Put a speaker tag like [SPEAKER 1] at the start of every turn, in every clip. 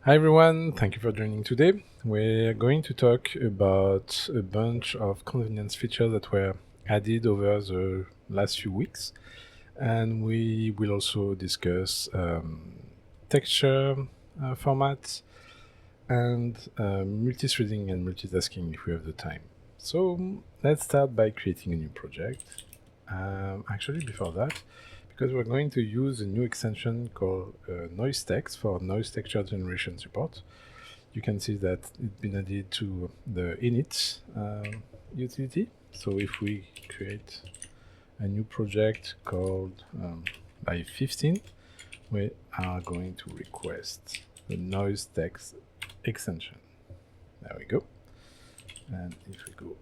[SPEAKER 1] Hi everyone, thank you for joining today. We're going to talk about a bunch of convenience features that were added over the last few weeks, and we will also discuss texture formats and multi-threading and multitasking if we have the time. So let's start by creating a new project. Actually, before that, because we're going to use a new extension called noisetex for noise texture generation support. You can see that it's been added to the init utility. So if we create a new project called by 15, we are going to request the noisetex extension. There we go. And if we go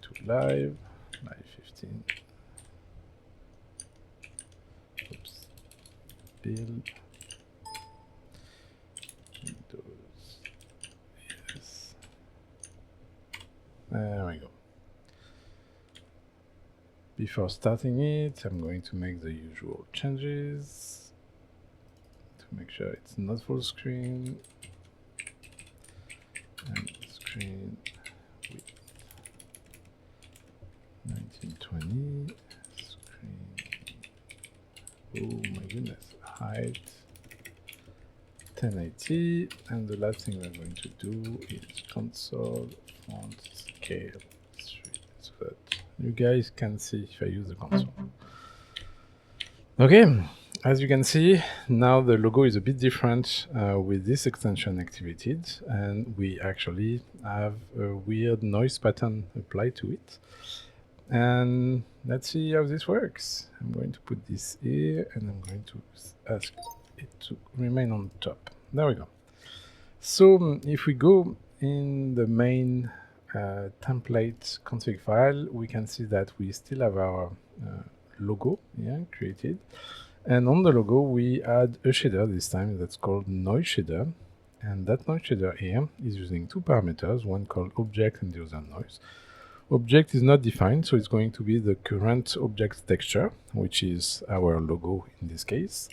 [SPEAKER 1] to live by 15, oops, build Windows, yes, there we go. Before starting it, I'm going to make the usual changes to make sure it's not full screen, and screen width 1920, screen, oh my goodness, height 1080, and the last thing we're going to do is console font scale 3, so that you guys can see if I use the console. Okay, as you can see, now the logo is a bit different with this extension activated, and we actually have a weird noise pattern applied to it. And let's see how this works. I'm going to put this here, and I'm going to ask it to remain on top. There we go. So if we go in the main template config file, we can see that we still have our logo created. And on the logo, we add a shader this time that's called noise shader. And that noise shader here is using two parameters, one called object and the other noise. Object is not defined, so it's going to be the current object texture, which is our logo in this case.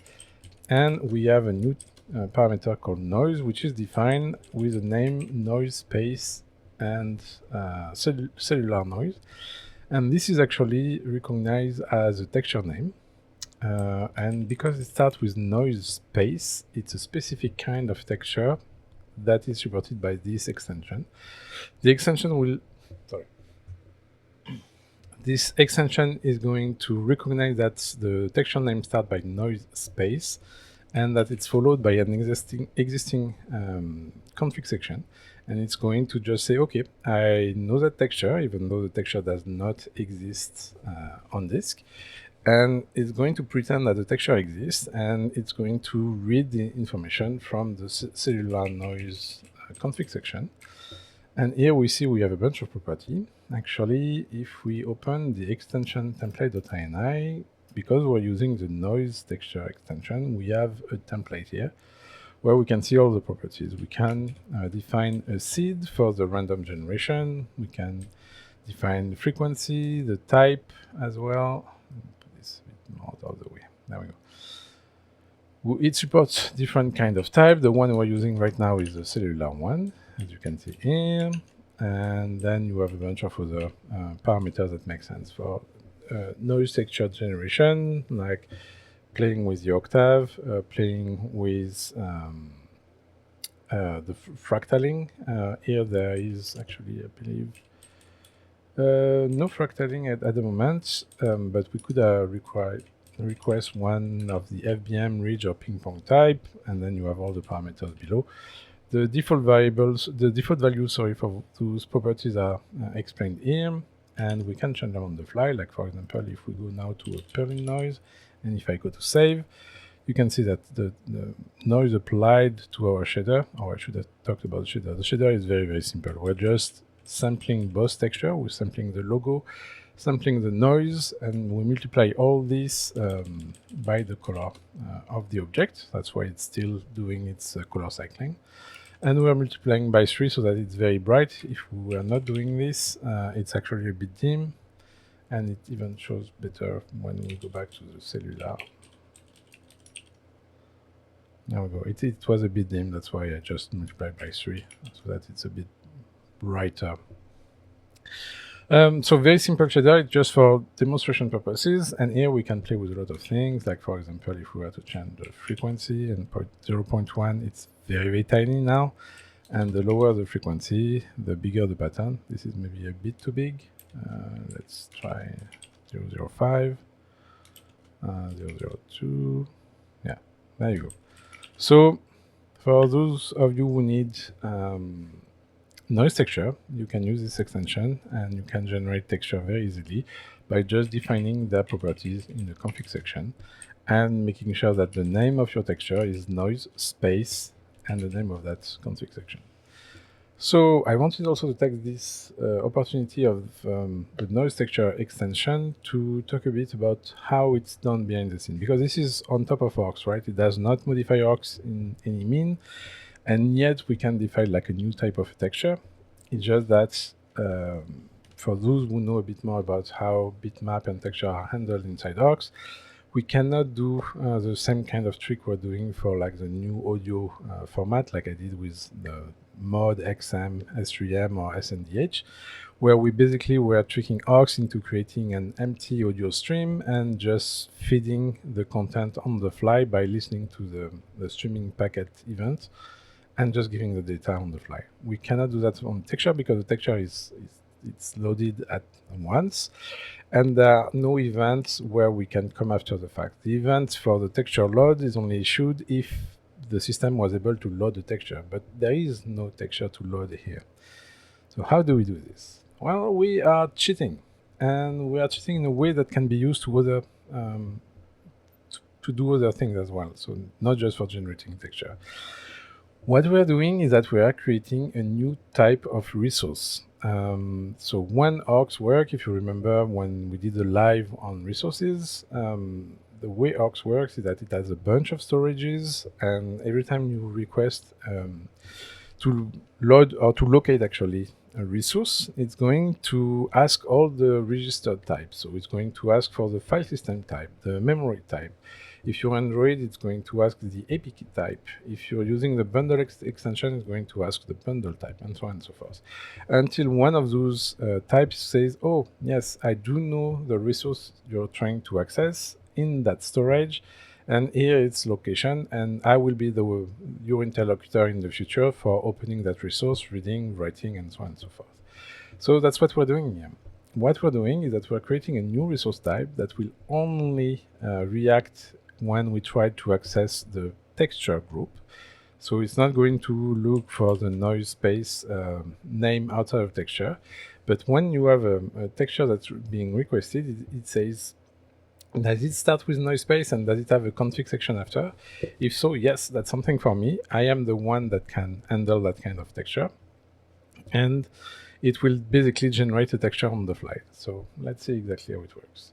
[SPEAKER 1] And we have a new parameter called noise, which is defined with the name noise space and cellular noise. And this is actually recognized as a texture name. And because it starts with noise space, it's a specific kind of texture that is supported by this extension. The extension will, this extension is going to recognize that the texture name starts by noise space and that it's followed by an existing config section. And it's going to just say, okay, I know that texture, even though the texture does not exist on disk. And it's going to pretend that the texture exists, and it's going to read the information from the cellular noise config section. And here we see we have a bunch of property. Actually, if we open the extension template.ini, because we're using the noise texture extension, we have a template here where we can see all the properties. We can define a seed for the random generation. We can define the frequency, the type as well. Put this a bit more out of the way. There we go. It supports different kind of type. The one we're using right now is the cellular one, as you can see here. And then you have a bunch of other parameters that make sense for noise texture generation, like playing with the octave, playing with the fractaling. Here there is actually, I believe, no fractaling at the moment, but we could request one of the FBM, ridge, or ping pong type, and then you have all the parameters below. The default variables, the default values, for those properties are explained here, and we can change them on the fly. Like for example, if we go now to a purling noise, and if I go to save, you can see that the noise applied to our shader, or I should have talked about the shader. The shader is very, very simple. We're just sampling both texture, we're sampling the logo, sampling the noise, and we multiply all this by the color of the object. That's why it's still doing its color cycling. And we're multiplying by 3 so that it's very bright. If we were not doing this, it's actually a bit dim, and it even shows better when we go back to the cellular There we go. It was a bit dim, that's why I just multiplied by 3, so that it's a bit brighter. So very simple shader, just for demonstration purposes. And here we can play with a lot of things, like for example, if we were to change the frequency and put 0.1, it's very, very tiny now. And the lower the frequency, the bigger the pattern. This is maybe a bit too big. Let's try 0.05, 0.02. Yeah, there you go. So for those of you who need noise texture, you can use this extension and you can generate texture very easily by just defining their properties in the config section and making sure that the name of your texture is noise space and the name of that config section. So I wanted also to take this opportunity of the noise texture extension to talk a bit about how it's done behind the scene, because this is on top of Orcs, right? It does not modify Orcs in any mean, and yet we can define like a new type of texture. It's just that for those who know a bit more about how bitmap and texture are handled inside Orcs, we cannot do the same kind of trick we're doing for like the new audio format, like I did with the mod XM, S3M, or SNDH, where we basically were tricking Orcs into creating an empty audio stream and just feeding the content on the fly by listening to the streaming packet event and just giving the data on the fly. We cannot do that on texture because the texture it's loaded at once, and there are no events where we can come after the fact. The event for the texture load is only issued if the system was able to load the texture, but there is no texture to load here. So how do we do this? Well, we are cheating, and we are cheating in a way that can be used to other to do other things as well. So not just for generating texture. What we are doing is that we are creating a new type of resource. So when Orcs work, if you remember when we did the live on resources, the way Orcs works is that it has a bunch of storages, and every time you request to load or to locate actually a resource, it's going to ask all the registered types. So it's going to ask for the file system type, the memory type. If you're Android, it's going to ask the APK type. If you're using the bundle extension, it's going to ask the bundle type, and so on and so forth. Until one of those types says, oh, yes, I do know the resource you're trying to access in that storage, and here its location, and I will be your interlocutor in the future for opening that resource, reading, writing, and so on and so forth. So that's what we're doing here. What we're doing is that we're creating a new resource type that will only react when we try to access the texture group. So it's not going to look for the noise space name outside of texture, but when you have a texture that's being requested, it says, does it start with noise space and does it have a config section after? If so, yes, that's something for me. I am the one that can handle that kind of texture. And it will basically generate a texture on the fly. So let's see exactly how it works.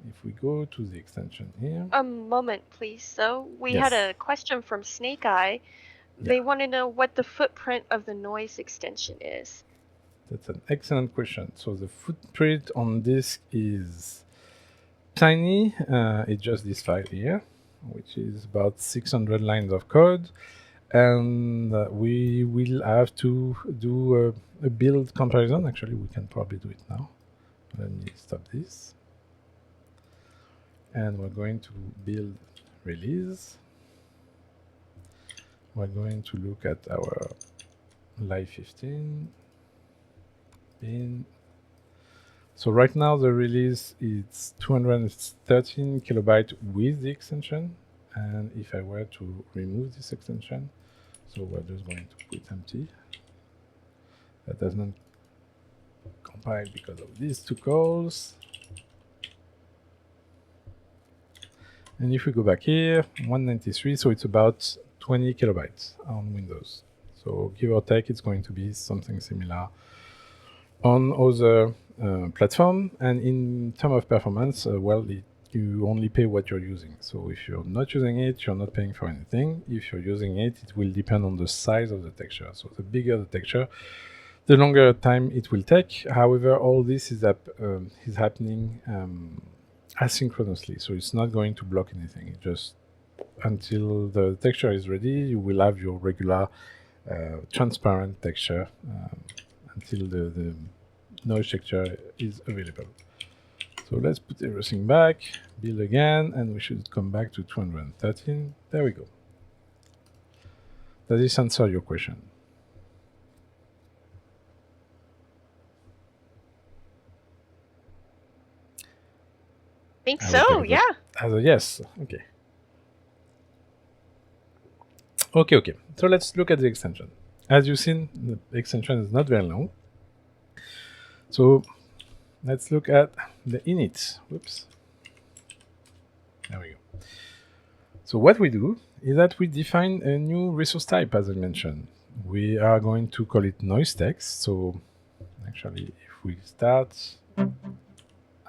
[SPEAKER 1] If we go to the extension here.
[SPEAKER 2] A moment, please. So we had a question from Snake Eye. They want to know what the footprint of the noise extension is.
[SPEAKER 1] That's an excellent question. So the footprint on disk is tiny. It's just this file here, which is about 600 lines of code. And we will have to do a build comparison. Actually, we can probably do it now. Let me stop this. And we're going to build release. We're going to look at our live 15 bin. So right now the release is 213 kilobytes with the extension. And if I were to remove this extension, so we're just going to put empty. That does not compile because of these two calls. And if we go back here, 193, so it's about 20 kilobytes on Windows. So give or take, it's going to be something similar on other platform. And in terms of performance, well, you only pay what you're using. So if you're not using it, you're not paying for anything. If you're using it, it will depend on the size of the texture. So the bigger the texture, the longer time it will take. However, all this is happening asynchronously, so it's not going to block anything. It just until the texture is ready, you will have your regular transparent texture until the noise texture is available. So let's put everything back, build again, and we should come back to 213. There we go. Does this answer your question?
[SPEAKER 2] I think so, yeah.
[SPEAKER 1] As a yes, okay. Okay, so let's look at the extension. As you've seen, the extension is not very long. So let's look at the init. Whoops. There we go. So what we do is that we define a new resource type, as I mentioned. We are going to call it noisetex. So actually, if we start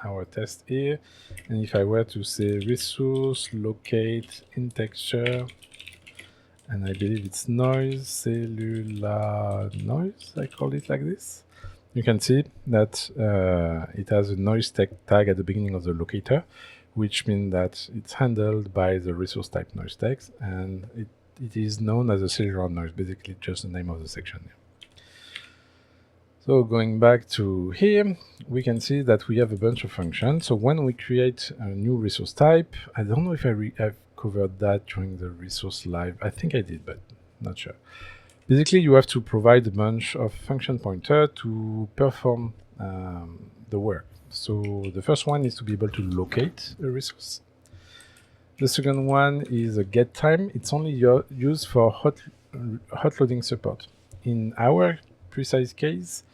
[SPEAKER 1] our test here, and if I were to say resource locate in texture, and I believe it's noise, cellular noise, I call it like this. You can see that it has a noise tag at the beginning of the locator, which means that it's handled by the resource type noisetex, and it is known as a cellular noise, basically just the name of the section. So going back to here, we can see that we have a bunch of functions. So when we create a new resource type, I don't know if I've covered that during the resource live. I think I did, but not sure. Basically, you have to provide a bunch of function pointer to perform the work. So the first one is to be able to locate a resource. The second one is a get time. It's only used for hot loading support. In our precise case,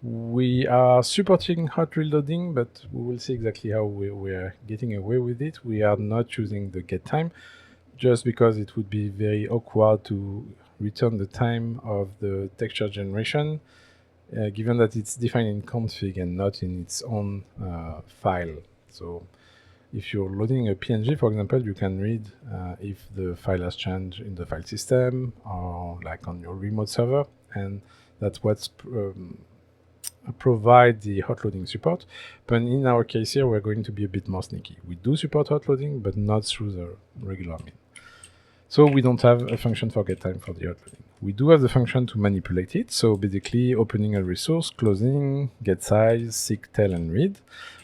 [SPEAKER 1] we are supporting hot reloading, but we will see exactly how we are getting away with it. We are not choosing the get time, just because it would be very awkward to return the time of the texture generation, given that it's defined in config and not in its own file. So if you're loading a PNG, for example, you can read if the file has changed in the file system or like on your remote server, and that's what's provide the hot loading support. But in our case here, we're going to be a bit more sneaky. We do support hot loading, but not through the regular min. So we don't have a function for get time for the hot loading. We do have the function to manipulate it. So basically opening a resource, closing, get size, seek, tell, and read.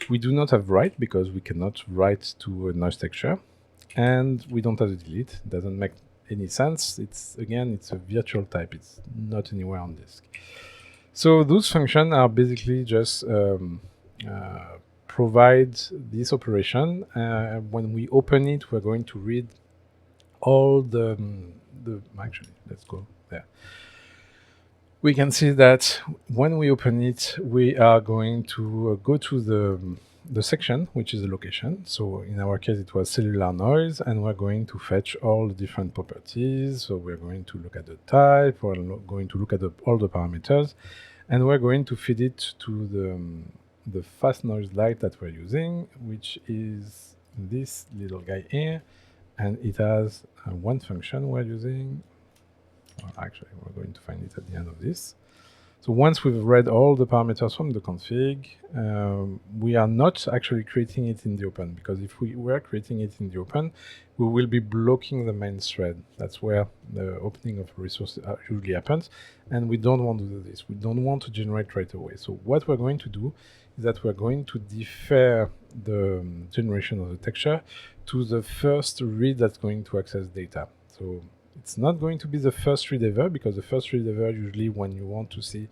[SPEAKER 1] We do not have write because we cannot write to a noise texture. And we don't have the delete. It doesn't make any sense. It's a virtual type. It's not anywhere on disk. So those functions are basically just provide this operation. When we open it, we're going to read all the actually, let's go there. We can see that when we open it, we are going to go to the section, which is the location. So in our case, it was cellular noise, and we're going to fetch all the different properties. So we're going to look at the type, we're going to look at all the parameters, and we're going to feed it to the fast noise light that we're using, which is this little guy here, and it has one function we're using. Well, actually, we're going to find it at the end of this. So once we've read all the parameters from the config, we are not actually creating it in the open, because if we were creating it in the open, we will be blocking the main thread. That's where the opening of resources usually happens, and we don't want to do this. We don't want to generate right away. So what we're going to do is that we're going to defer the generation of the texture to the first read that's going to access data. So it's not going to be the first read ever, because the first read ever, usually when you want to see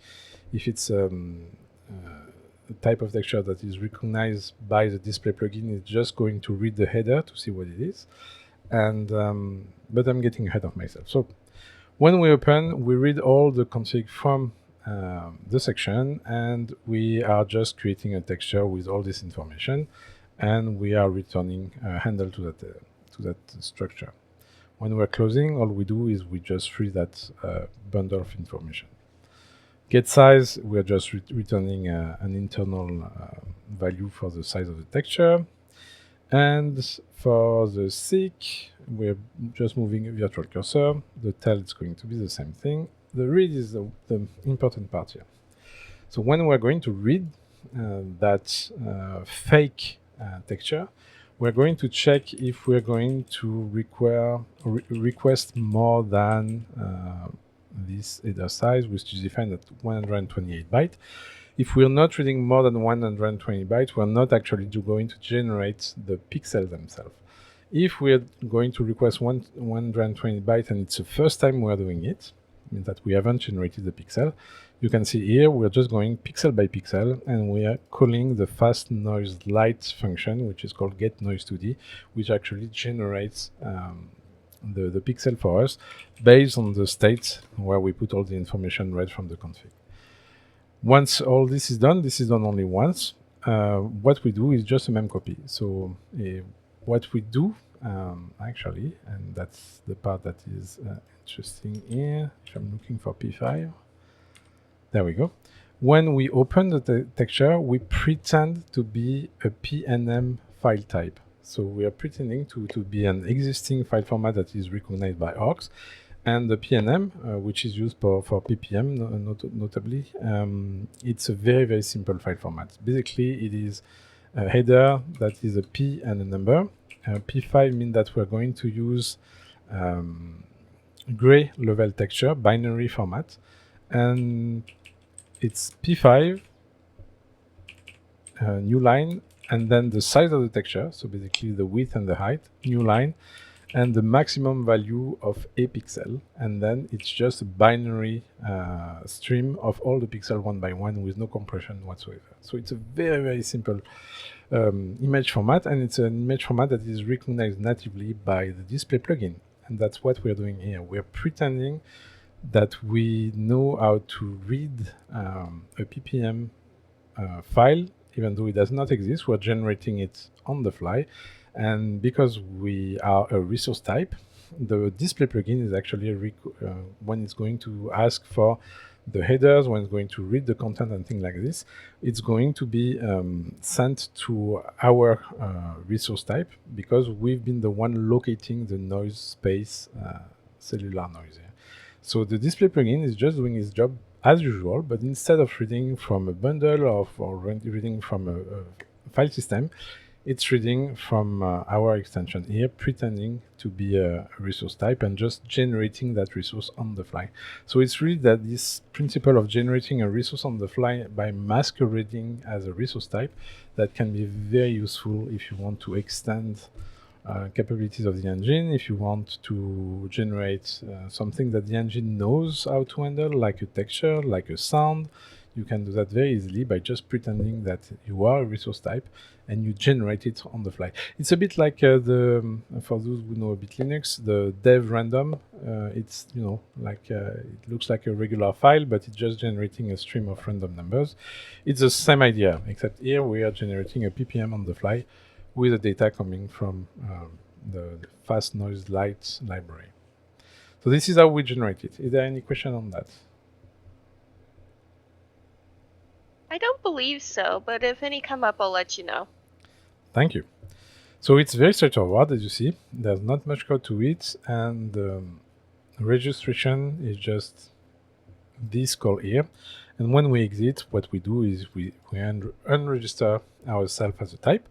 [SPEAKER 1] if it's a type of texture that is recognized by the display plugin, is just going to read the header to see what it is. And but I'm getting ahead of myself. So when we open, we read all the config from the section, and we are just creating a texture with all this information, and we are returning a handle to that structure. When we're closing, all we do is we just free that bundle of information. Get size, we're just returning an internal value for the size of the texture. And for the seek, we're just moving a virtual cursor. The tell is going to be the same thing. The read is the important part here. So when we're going to read that fake texture, we're going to check if we're going to request more than this header size, which is defined at 128 bytes. If we're not reading more than 120 bytes, we're not actually going to generate the pixels themselves. If we're going to request 120 bytes and it's the first time we're doing it, means that we haven't generated the pixel, you can see here we're just going pixel by pixel, and we are calling the fast noise light function, which is called get noise2d, which actually generates the pixel for us based on the state where we put all the information read from the config. Once all this is done only once. What we do is just a mem copy. So what we do actually, and that's the part that is interesting here, if I'm looking for P5, there we go. When we open the texture, we pretend to be a PNM file type. So we are pretending to be an existing file format that is recognized by orgs. And the PNM, which is used for PPM notably, it's a very, very simple file format. Basically, it is a header that is a P and a number. P5 means that we're going to use gray level texture, binary format. And it's P5, new line, and then the size of the texture, so basically the width and the height, new line, and the maximum value of a pixel, and then it's just a binary stream of all the pixels one by one with no compression whatsoever. So it's a very, very simple image format, and it's an image format that is recognized natively by the display plugin. And that's what we're doing here. We're pretending that we know how to read a PPM file, even though it does not exist. We're generating it on the fly. And because we are a resource type, the display plugin is actually when it's going to ask for the headers, when it's going to read the content and things like this, it's going to be sent to our resource type, because we've been the one locating the noise space, cellular noise. Yeah. So the display plugin is just doing its job as usual, but instead of reading from a bundle or reading from a file system, it's reading from our extension here, pretending to be a resource type and just generating that resource on the fly. So it's really that this principle of generating a resource on the fly by masquerading as a resource type that can be very useful if you want to extend capabilities of the engine, if you want to generate something that the engine knows how to handle, like a texture, like a sound. You can do that very easily by just pretending that you are a resource type and you generate it on the fly. It's a bit like for those who know a bit Linux, the dev random. It's like it looks like a regular file, but it's just generating a stream of random numbers. It's the same idea, except here we are generating a PPM on the fly with the data coming from the fast noise light library. So this is how we generate it. Is there any question on that?
[SPEAKER 2] I don't believe so, but if any come up, I'll let you know.
[SPEAKER 1] Thank you. So it's very straightforward, as you see. There's not much code to it, and registration is just this call here. And when we exit, what we do is we unregister ourselves as a type.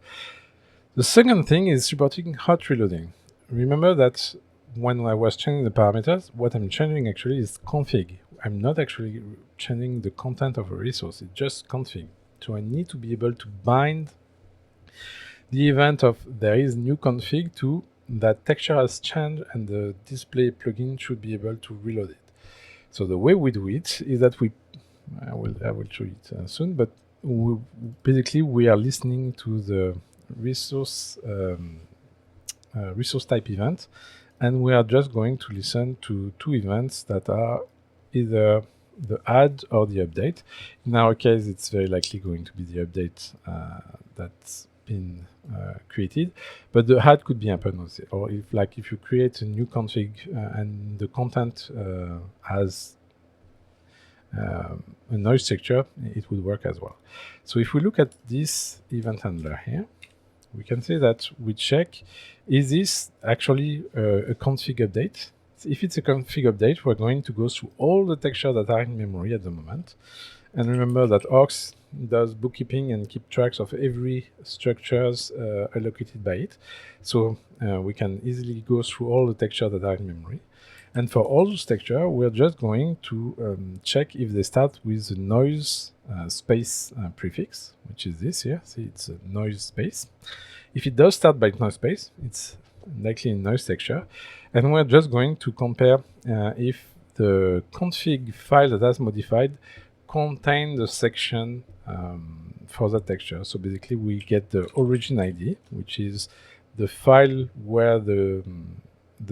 [SPEAKER 1] The second thing is supporting hot reloading. Remember that when I was changing the parameters, what I'm changing actually is config. I'm not actually changing the content of a resource, it's just config. So I need to be able to bind the event of there is new config to that texture has changed, and the display plugin should be able to reload it. So the way we do it is that I will show it soon, but basically we are listening to the resource type event, and we are just going to listen to two events that are either the add or the update. In our case, it's very likely going to be the update that's been created, but the add could be happen, or if you create a new config and the content has a noise texture, it would work as well. So if we look at this event handler here, we can see that we check, is this actually a config update? If it's a config update, we're going to go through all the textures that are in memory at the moment, And remember that Orcs does bookkeeping and keep tracks of every structures allocated by it. So we can easily go through all the textures that are in memory. And for all those textures, we're just going to check if they start with the noise space prefix, which is this here. See, it's a noise space. If it does start by noise space, it's likely in noise texture. And we're just going to compare if the config file that has modified contain the section for that texture. So basically we get the origin ID, which is the file where the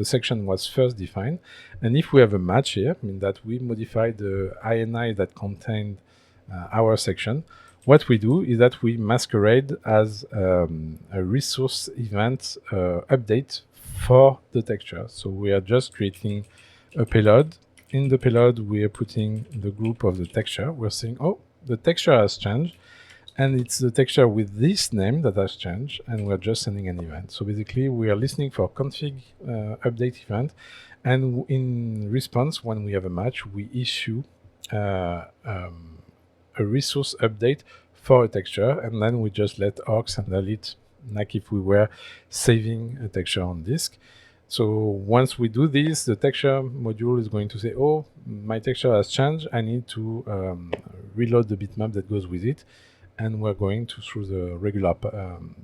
[SPEAKER 1] section was first defined. And if we have a match here, I mean that we modified the INI that contained our section, what we do is that we masquerade as a resource event update for the texture. So we are just creating a payload. In the payload, we are putting the group of the texture. We're saying, oh, the texture has changed, and it's the texture with this name that has changed, and we're just sending an event. So basically, we are listening for config update event, and in response, when we have a match, we issue a resource update for a texture, and then we just let Orcs handle it like if we were saving a texture on disk. So once we do this, the texture module is going to say, oh, my texture has changed. I need to reload the bitmap that goes with it. And we're going to through the regular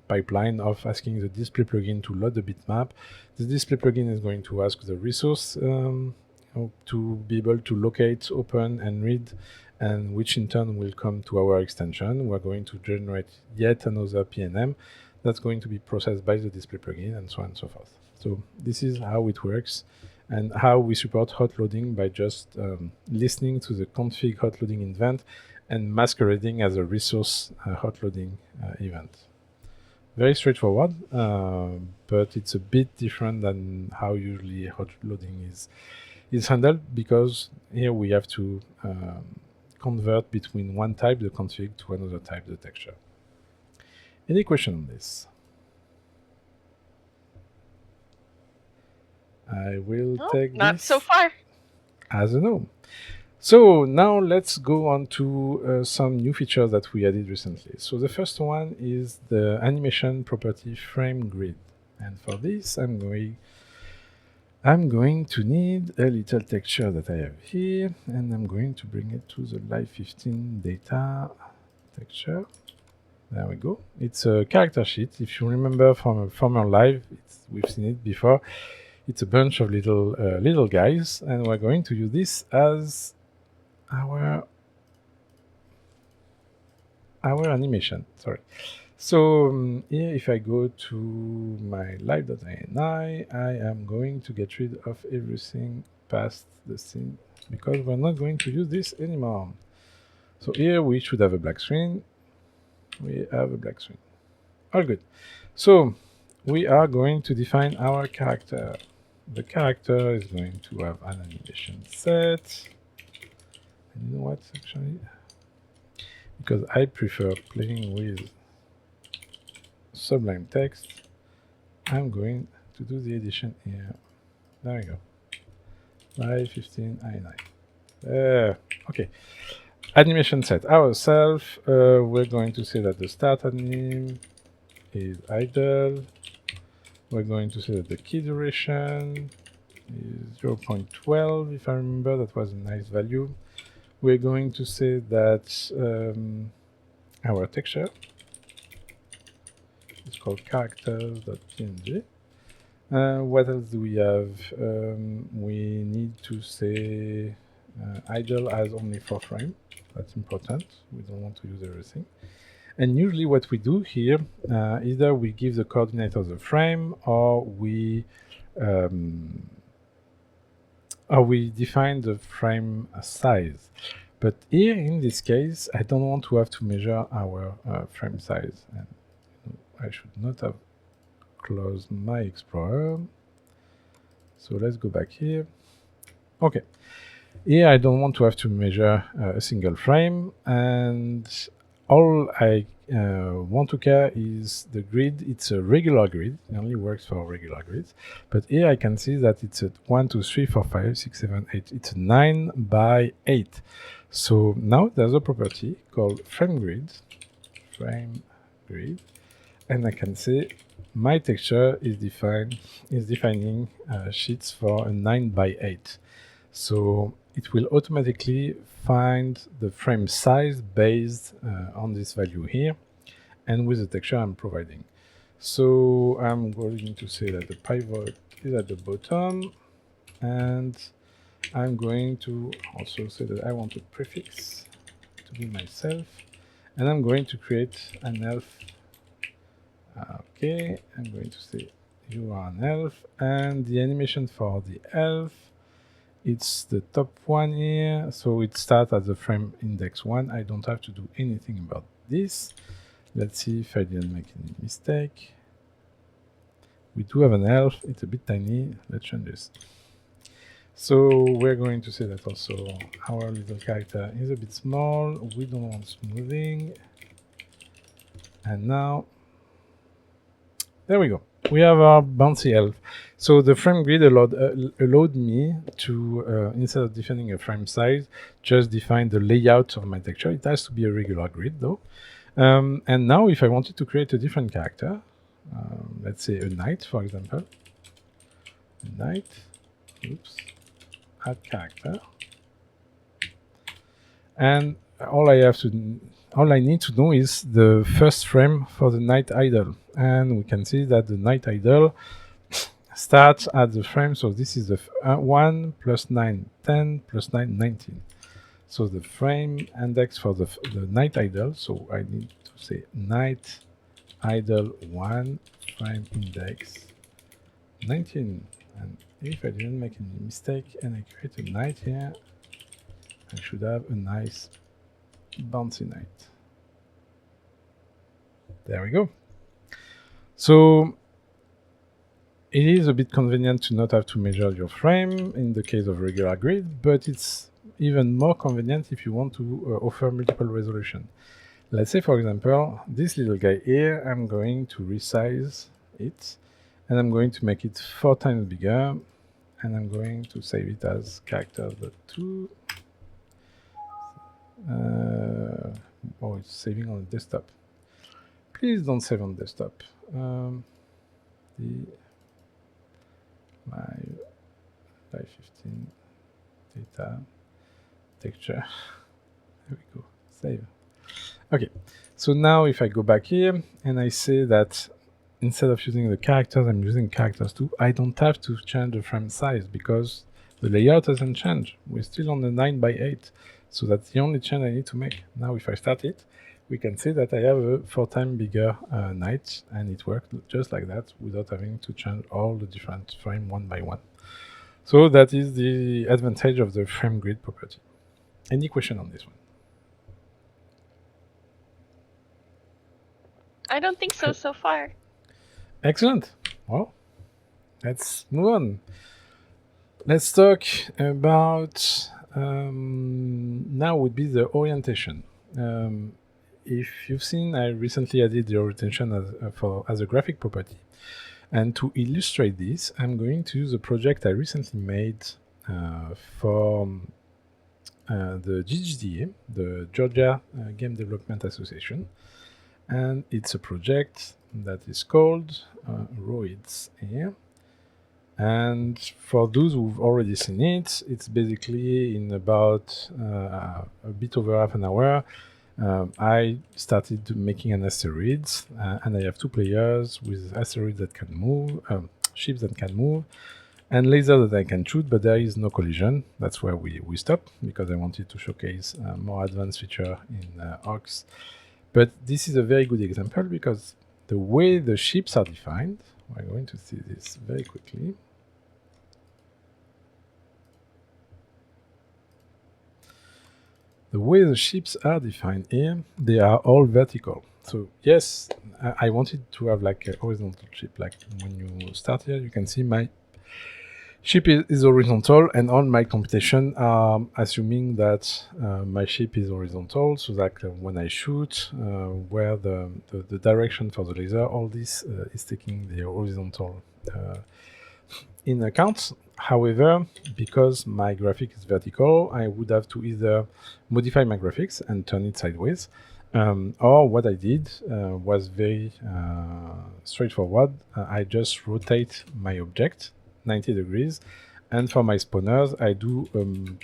[SPEAKER 1] pipeline of asking the display plugin to load the bitmap. The display plugin is going to ask the resource to be able to locate, open, and read, and which in turn will come to our extension. We're going to generate yet another PNM that's going to be processed by the display plugin, and so on and so forth. So this is how it works, and how we support hot loading by just listening to the config hot loading event and masquerading as a resource hot loading event. Very straightforward, but it's a bit different than how usually hot loading is handled, because here we have to convert between one type, the config, to another type, the texture. Any question on this? I will take
[SPEAKER 2] not
[SPEAKER 1] this
[SPEAKER 2] so far
[SPEAKER 1] as a no. So now let's go on to some new features that we added recently. So the first one is the animation property FrameGrid. And for this, I'm going to need a little texture that I have here, and I'm going to bring it to the live 15 data texture. There we go. It's a character sheet. If you remember from a former live, we've seen it before. It's a bunch of little guys, and we're going to use this as our animation. Sorry. So here, if I go to my live.ini, I am going to get rid of everything past the scene, because we're not going to use this anymore. So here we should have a black screen. We have a black screen. All good. So we are going to define our character. The character is going to have an animation set. And you know what, actually? Because I prefer playing with Sublime text, I'm going to do the edition here. There we go. Live 15 I9. Okay. Animation set ourselves. We're going to say that the start anim is idle. We're going to say that the key duration is 0.12. If I remember, that was a nice value. We're going to say that our texture is called characters.png. What else do we have? We need to say idle as only 4 frames. That's important. We don't want to use everything. And usually what we do here, either we give the coordinate of the frame, or we define the frame size. But here, in this case, I don't want to have to measure our frame size. And I should not have closed my Explorer. So let's go back here. Okay. Here, I don't want to have to measure a single frame. And all I want to care is the grid. It's a regular grid. It only works for regular grids. But here I can see that it's a 1, 2, 3, 4, 5, 6, 7, 8. It's a 9 by 8. So now there's a property called FrameGrid, and I can say my texture is defining sheets for a 9x8. So it will automatically find the frame size based on this value here, and with the texture I'm providing. So I'm going to say that the pivot is at the bottom, and I'm going to also say that I want a prefix to be myself, and I'm going to create an elf. Okay, I'm going to say you are an elf, and the animation for the elf, it's the top one here, so it starts at the frame index 1. I don't have to do anything about this. Let's see if I didn't make any mistake. We do have an elf, it's a bit tiny. Let's change this. So we're going to say that also our little character is a bit small. We don't want smoothing. And now, there we go. We have our bouncy elf. So the frame grid allowed me to, instead of defining a frame size, just define the layout of my texture. It has to be a regular grid though. And now if I wanted to create a different character, let's say a knight, for example, knight, oops, add character. And all I need to know is the first frame for the knight idle. And we can see that the knight idle starts at the frame. So this is the 1 plus 9, 10 plus 9, 19. So the frame index for the knight idle. So I need to say knight idle 1 frame index 19. And if I didn't make any mistake and I create a knight here, I should have a nice bouncy knight. There we go. So it is a bit convenient to not have to measure your frame in the case of regular grid, but it's even more convenient if you want to offer multiple resolution. Let's say, for example, this little guy here, I'm going to resize it, and I'm going to make it 4 times bigger, and I'm going to save it as characters.2. Oh, it's saving on the desktop. Please don't save on desktop. My live 15 data texture. There we go. Save. Okay. So now if I go back here and I say that instead of using the characters, I'm using characters too, I don't have to change the frame size because the layout hasn't changed. We're still on the 9x8. So that's the only change I need to make. Now if I start it, we can see that I have a 4 times bigger knight, and it worked just like that without having to change all the different frames one by one. So that is the advantage of the frame grid property. Any question on this one?
[SPEAKER 2] I don't think so far.
[SPEAKER 1] Excellent. Well, let's move on. Let's talk about now would be the orientation. If you've seen, I recently added the orientation as a graphic property. And to illustrate this, I'm going to use a project I recently made for the GGDA, the Georgia Game Development Association. And it's a project that is called ROIDS here. And for those who've already seen it, it's basically in about a bit over half an hour. I started making an asteroid, and I have 2 players with asteroids that can move, ships that can move, and lasers that I can shoot, but there is no collision. That's where we stopped, because I wanted to showcase more advanced feature in Ox. But this is a very good example, because the way the ships are defined, we're going to see this very quickly. The way the ships are defined here, they are all vertical. So yes, I wanted to have like a horizontal ship. Like when you start here, you can see my ship is horizontal, and all my computation are assuming that my ship is horizontal, so that when I shoot, where the direction for the laser, all this is taking the horizontal In account, however, because my graphic is vertical, I would have to either modify my graphics and turn it sideways, or what I did was very straightforward. I just rotate my object 90 degrees, and for my spawners, I do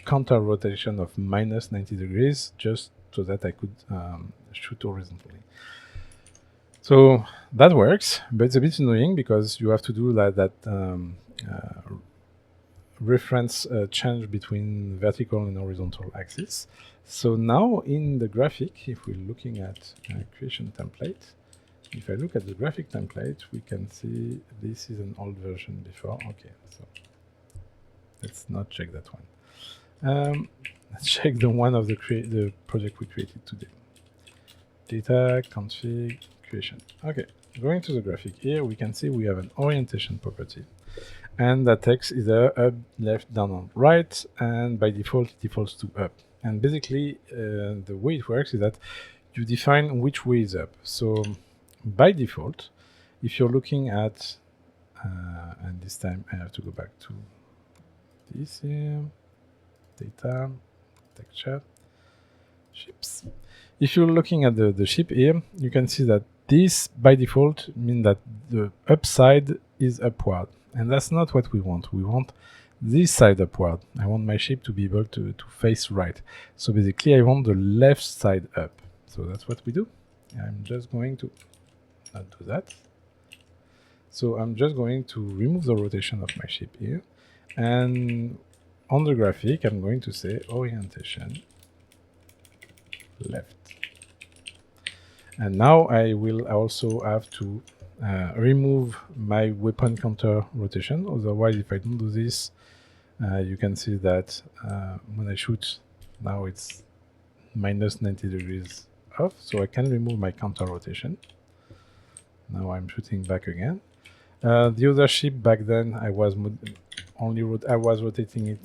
[SPEAKER 1] counter rotation of minus 90 degrees, just so that I could shoot horizontally. So that works, but it's a bit annoying because you have to do that reference change between vertical and horizontal axis. So now in the graphic, if we're looking at creation template, if I look at the graphic template, we can see this is an old version before. Okay, so let's not check that one. Let's check the one of the project we created today. Data, config, creation. Okay, going to the graphic here, we can see we have an orientation property. And that text is either up, left, down, or right, and by default it defaults to up. And basically, the way it works is that you define which way is up. So by default, if you're looking at, and this time I have to go back to this here, data, texture, ships. If you're looking at the ship here, you can see that this by default means that the upside is upward. And that's not what we want. We want this side upward. I want my ship to be able to face right. So basically, I want the left side up. So that's what we do. I'm just going to not do that. So I'm just going to remove the rotation of my ship here. And on the graphic, I'm going to say orientation left. And now I will also have to remove my weapon counter rotation. Otherwise, if I don't do this, you can see that when I shoot, now it's minus 90 degrees off. So I can remove my counter rotation. Now I'm shooting back again. The other ship back then, I was rotating it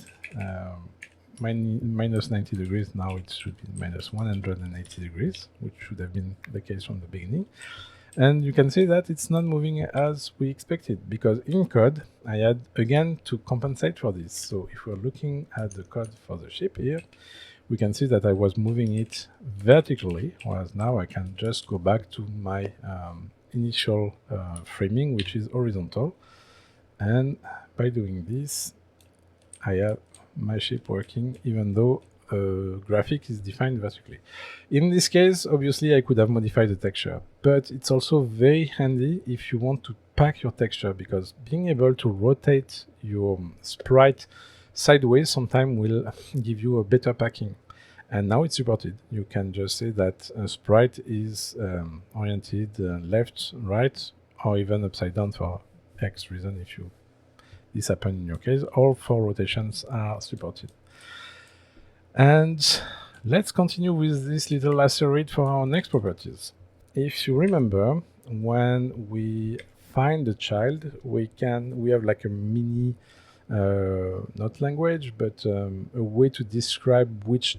[SPEAKER 1] minus 90 degrees. Now it should be minus 180 degrees, which should have been the case from the beginning. And you can see that it's not moving as we expected, because in code, I had again to compensate for this. So if we're looking at the code for the ship here, we can see that I was moving it vertically, whereas now I can just go back to my initial framing, which is horizontal. And by doing this, I have my ship working, even though graphic is defined vertically. In this case, obviously, I could have modified the texture, but it's also very handy if you want to pack your texture, because being able to rotate your sprite sideways sometimes will give you a better packing. And now it's supported. You can just say that a sprite is oriented left, right, or even upside down for X reason. If this happens in your case, all 4 rotations are supported. And let's continue with this little asterisk for our next properties. If you remember, when we find the child, we have like a mini, not language, but a way to describe which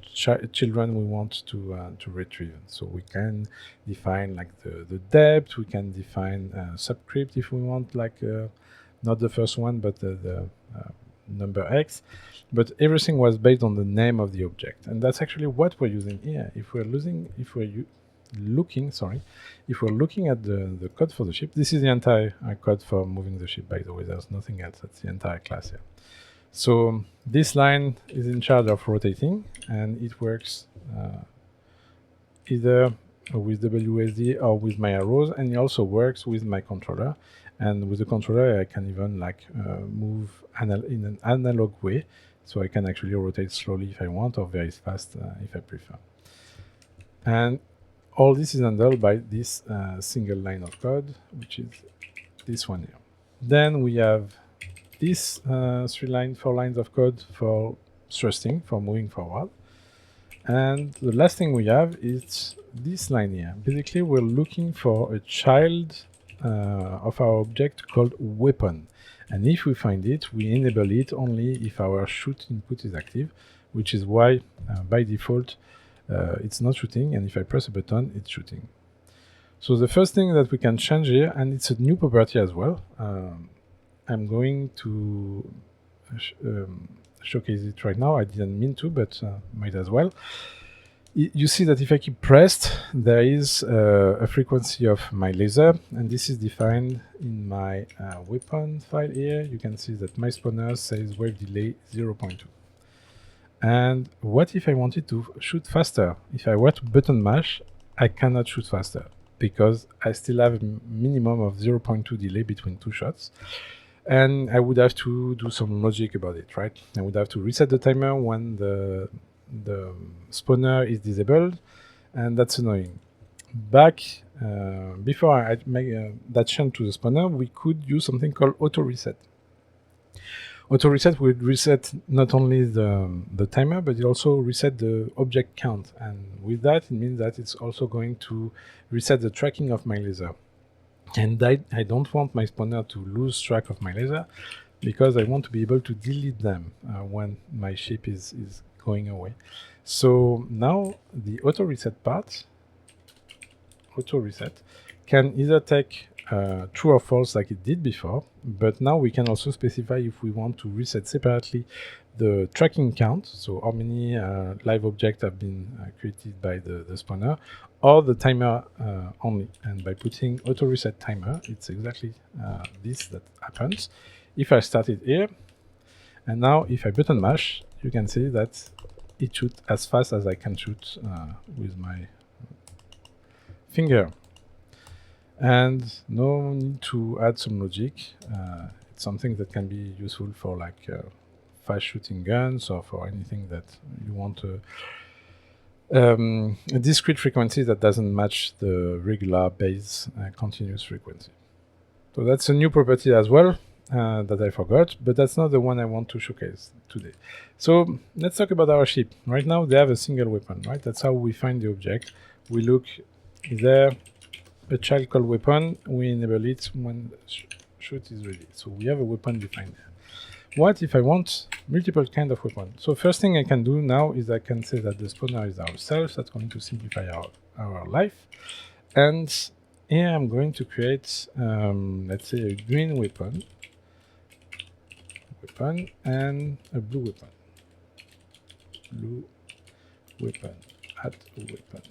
[SPEAKER 1] children we want to retrieve. So we can define like the depth, we can define subscript if we want, like not the first one, but the number X. But everything was based on the name of the object, and that's actually what we're using here. If we're looking at the code for the ship, this is the entire code for moving the ship, by the way. There's nothing else. That's the entire class here. So this line is in charge of rotating, and it works either with WSD or with my arrows, and it also works with my controller. And with the controller, I can even move in an analog way, so I can actually rotate slowly if I want, or very fast if I prefer. And all this is handled by this single line of code, which is this one here. Then we have this 4 lines of code for thrusting, for moving forward. And the last thing we have is this line here. Basically, we're looking for a child of our object called weapon. And if we find it, we enable it only if our shoot input is active, which is why by default it's not shooting, and if I press a button, it's shooting. So the first thing that we can change here, and it's a new property as well, I'm going to showcase it right now. I didn't mean to, but might as well. You see that if I keep pressed, there is a frequency of my laser, and this is defined in my weapon file here. You can see that my spawner says wave delay 0.2. And what if I wanted to shoot faster? If I were to button mash, I cannot shoot faster because I still have a minimum of 0.2 delay between two shots. And I would have to do some logic about it, right? I would have to reset the timer when the spawner is disabled, and that's annoying. Back before I make that change to the spawner, we could use something called AutoReset. AutoReset would reset not only the timer, but it also reset the object count. And with that, it means that it's also going to reset the tracking of my laser. And I don't want my spawner to lose track of my laser because I want to be able to delete them when my ship is going away. So now the AutoReset part, AutoReset, can either take true or false like it did before, but now we can also specify if we want to reset separately the tracking count, so how many live objects have been created by the spawner, or the timer only. And by putting AutoReset timer, it's exactly this that happens. If I start it here, and now if I button mash, you can see that it shoots as fast as I can shoot with my finger. And no need to add some logic. It's something that can be useful for like fast shooting guns or for anything that you want a discrete frequency that doesn't match the regular base continuous frequency. So that's a new property as well that I forgot, but that's not the one I want to showcase today. So let's talk about our ship. Right now they have a single weapon, right? That's how we find the object. We look, is there a child called weapon? We enable it when shoot is ready. So we have a weapon defined there. What if I want multiple kind of weapon? So first thing I can do now is I can say that the spawner is ourselves. That's going to simplify our life. And here I'm going to create, let's say, a green weapon, and a blue weapon. Add a weapon.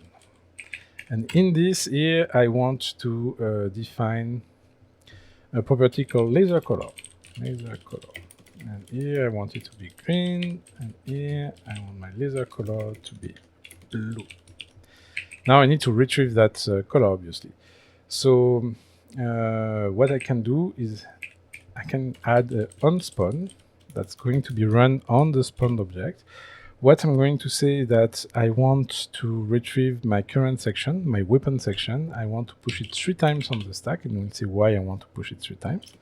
[SPEAKER 1] And in this here, I want to define a property called laser color. And here I want it to be green, and here I want my laser color to be blue. Now I need to retrieve that color, obviously. So what I can do is I can add an onSpawn that's going to be run on the spawned object. What I'm going to say is that I want to retrieve my current section, my weapon section. I want to push it 3 times on the stack, and we'll see why I want to push it 3 times.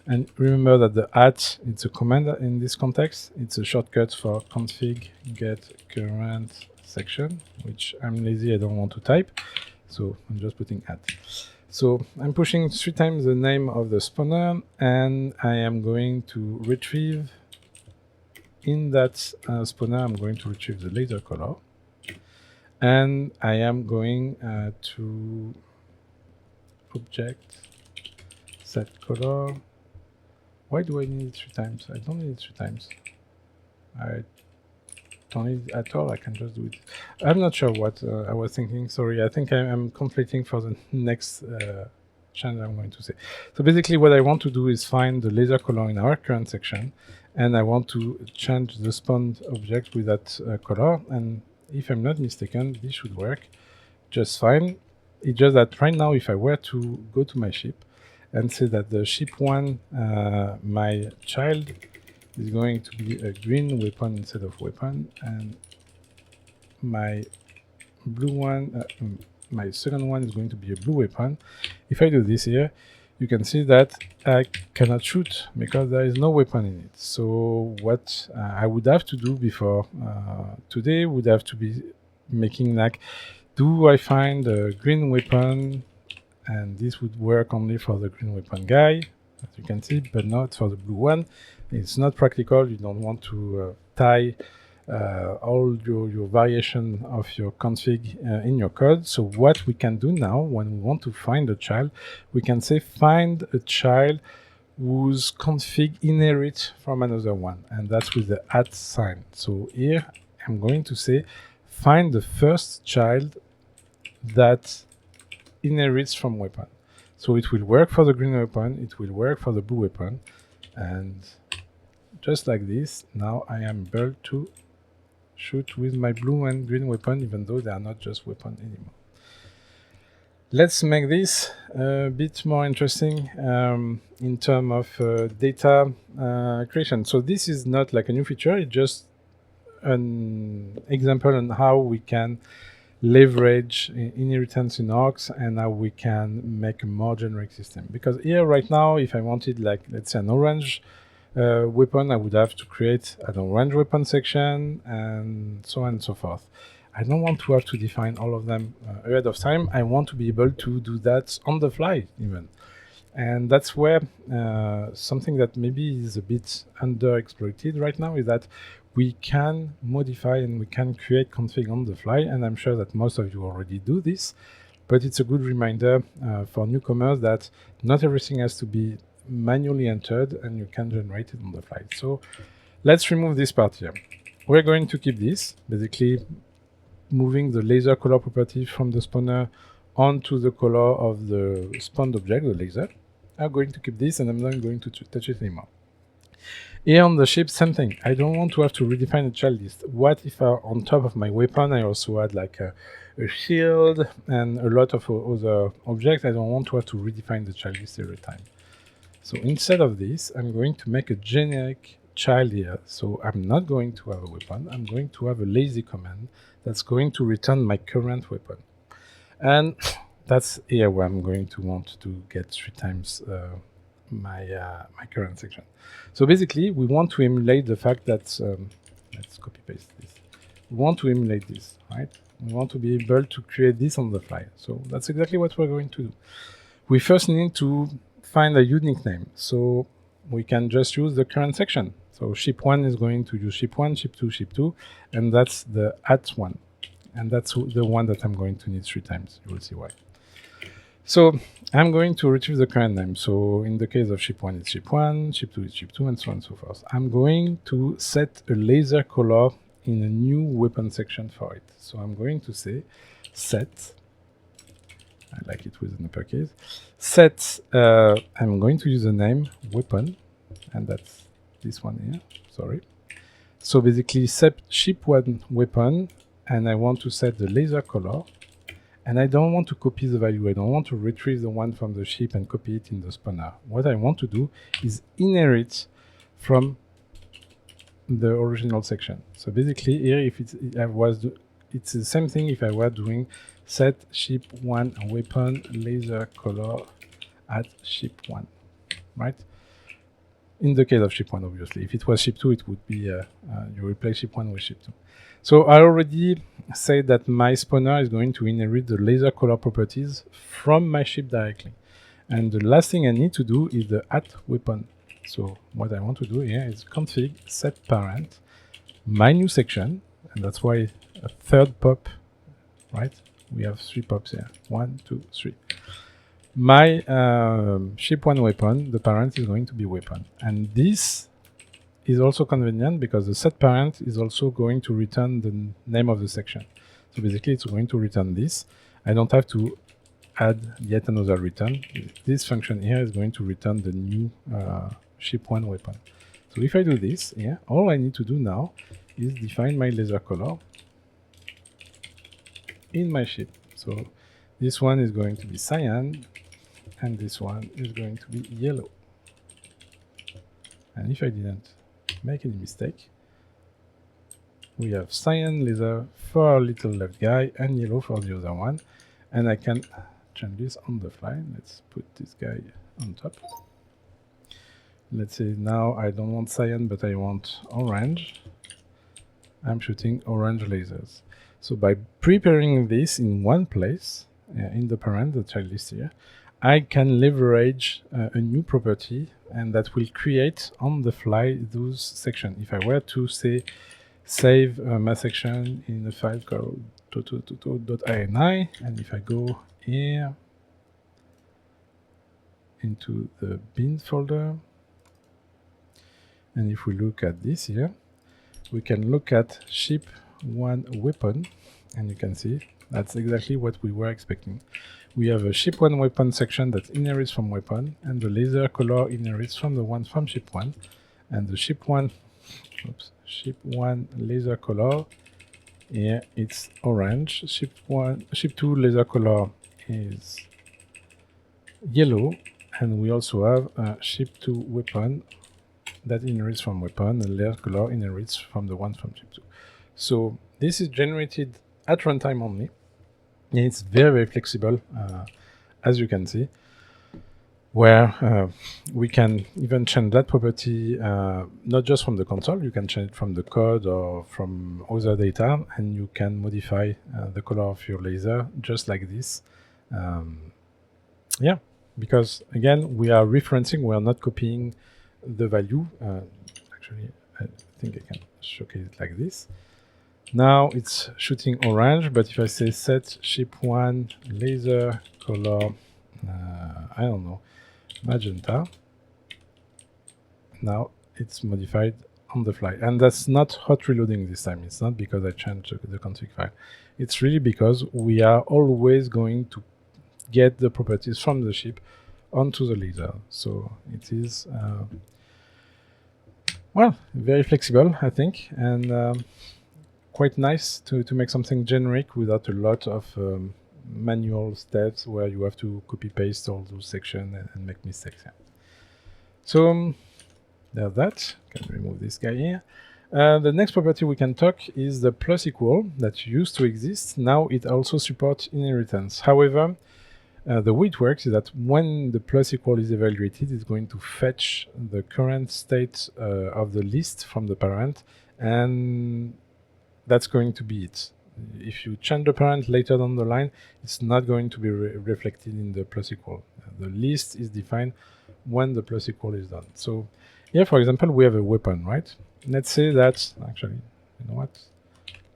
[SPEAKER 1] And remember that the @ it's a command in this context. It's a shortcut for config get current section, which I'm lazy, I don't want to type. So I'm just putting @. So I'm pushing 3 times the name of the spawner, and I am going to retrieve in that spawner, I'm going to retrieve the laser color. And I am going to object set color. Why do I need it 3 times? I don't need it 3 times. I don't need it at all. I can just do it. I'm not sure what I was thinking. Sorry, I think I'm conflicting for the next channel I'm going to say. So basically what I want to do is find the laser color in our current section, and I want to change the spawned object with that color. And if I'm not mistaken, this should work just fine. It's just that right now, if I were to go to my ship and say that the ship 1, my child, is going to be a green weapon instead of weapon, and my blue one, my second one is going to be a blue weapon. If I do this here, you can see that I cannot shoot because there is no weapon in it. So what I would have to do before today would have to be making like, do I find a green weapon? And this would work only for the green weapon guy, as you can see, but not for the blue one. It's not practical. You don't want to tie all your variation of your config in your code. So what we can do now, when we want to find a child, we can say find a child whose config inherits from another one, and that's with the @ sign. So here I'm going to say find the first child that inherits from weapon. So it will work for the green weapon, it will work for the blue weapon, and just like this, now I am able to shoot with my blue and green weapon, even though they are not just weapon anymore. Let's make this a bit more interesting in terms of data creation. So this is not like a new feature, it's just an example on how we can leverage inheritance in Arcs and how we can make a more generic system. Because here right now, if I wanted like, let's say an orange weapon, I would have to create an orange weapon section and so on and so forth. I don't want to have to define all of them ahead of time. I want to be able to do that on the fly even. And that's where something that maybe is a bit underexploited right now is that we can modify and we can create config on the fly. And I'm sure that most of you already do this, but it's a good reminder for newcomers that not everything has to be manually entered and you can generate it on the fly. So let's remove this part here. We're going to keep this, basically moving the laser color property from the spawner onto the color of the spawned object, the laser. I'm going to keep this and I'm not going to touch it anymore. Here on the ship, same thing. I don't want to have to redefine a child list. What if on top of my weapon I also had like a shield and a lot of other objects? I don't want to have to redefine the child list every time. So instead of this, I'm going to make a generic child here. So I'm not going to have a weapon. I'm going to have a lazy command that's going to return my current weapon. And that's here where I'm going to want to get 3 times my current section. So basically, we want to emulate the fact that, let's copy paste this. We want to emulate this, right? We want to be able to create this on the fly. So that's exactly what we're going to do. We first need to find a unique name. So we can just use the current section. So ship 1 is going to use ship 1, ship 2, ship 2, and that's the @1. And that's the one that I'm going to need 3 times. You will see why. So I'm going to retrieve the current name. So in the case of ship 1, it's ship 1, ship 2 is ship 2, and so on and so forth. I'm going to set a laser color in a new weapon section for it. So I'm going to say set, I like it with an uppercase, set, I'm going to use the name weapon, and that's this one here, sorry. So basically set ship 1 weapon, and I want to set the laser color, and I don't want to copy the value. I don't want to retrieve the one from the ship and copy it in the spawner. What I want to do is inherit from the original section. So basically here, if it's the same thing if I were doing set ship 1 weapon laser color @ship 1, right? In the case of ship 1, obviously. If it was ship 2, it would be you replace ship 1 with ship 2. So I already said that my spawner is going to inherit the laser color properties from my ship directly. And the last thing I need to do is the @weapon. So what I want to do here is config set parent, my new section, and that's why a 3rd pop, right? We have 3 pops here. 1, 2, 3. My ship 1 weapon, the parent is going to be weapon. And this is also convenient because the set parent is also going to return the name of the section. So basically it's going to return this. I don't have to add yet another return. This function here is going to return the new ship 1 weapon. So if I do this here, all I need to do now is define my laser color in my ship. So this one is going to be cyan, and this one is going to be yellow. And if I didn't make any mistake, we have cyan laser for our little left guy and yellow for the other one. And I can change this on the fly. Let's put this guy on top. Let's say now I don't want cyan, but I want orange. I'm shooting orange lasers. So by preparing this in one place, in the parent, the child list here, I can leverage a new property, and that will create on the fly those sections. If I were to say save my section in a file called .ini, and if I go here into the bin folder, And if we look at this here, we can look at ship one weapon, and you can see that's exactly what we were expecting. We have a ship one weapon section that inherits from weapon, and the laser color inherits from the one from ship one, and the ship one laser color here it's orange. Ship two laser color is yellow, and we also have a ship two weapon that inherits from weapon, and layer color inherits from the one from ship two. So this is generated at runtime only, and it's very, very flexible, as you can see, where we can even change that property, not just from the console, you can change it from the code or from other data, and you can modify the color of your laser just like this. Yeah, because again, we are referencing, we are not copying the value. Actually, I think I can showcase it like this. Now it's shooting orange, but if I say set ship one laser color, I don't know, magenta, now it's modified on the fly. And that's not hot reloading this time. It's not because I changed the config file. It's really because we are always going to get the properties from the ship onto the laser. So it is, well, very flexible, I think, and quite nice to make something generic without a lot of manual steps where you have to copy paste all those sections and make mistakes. Yeah. So there's that. Can remove this guy here. The next property we can talk is the plus equal that used to exist. Now it also supports inheritance. However, the way it works is that when the plus equal is evaluated, it's going to fetch the current state of the list from the parent, and that's going to be it. If you change the parent later down the line, it's not going to be reflected in the plus equal. The list is defined when the plus equal is done. So here, for example, we have a weapon, right? Let's say that, actually, you know what?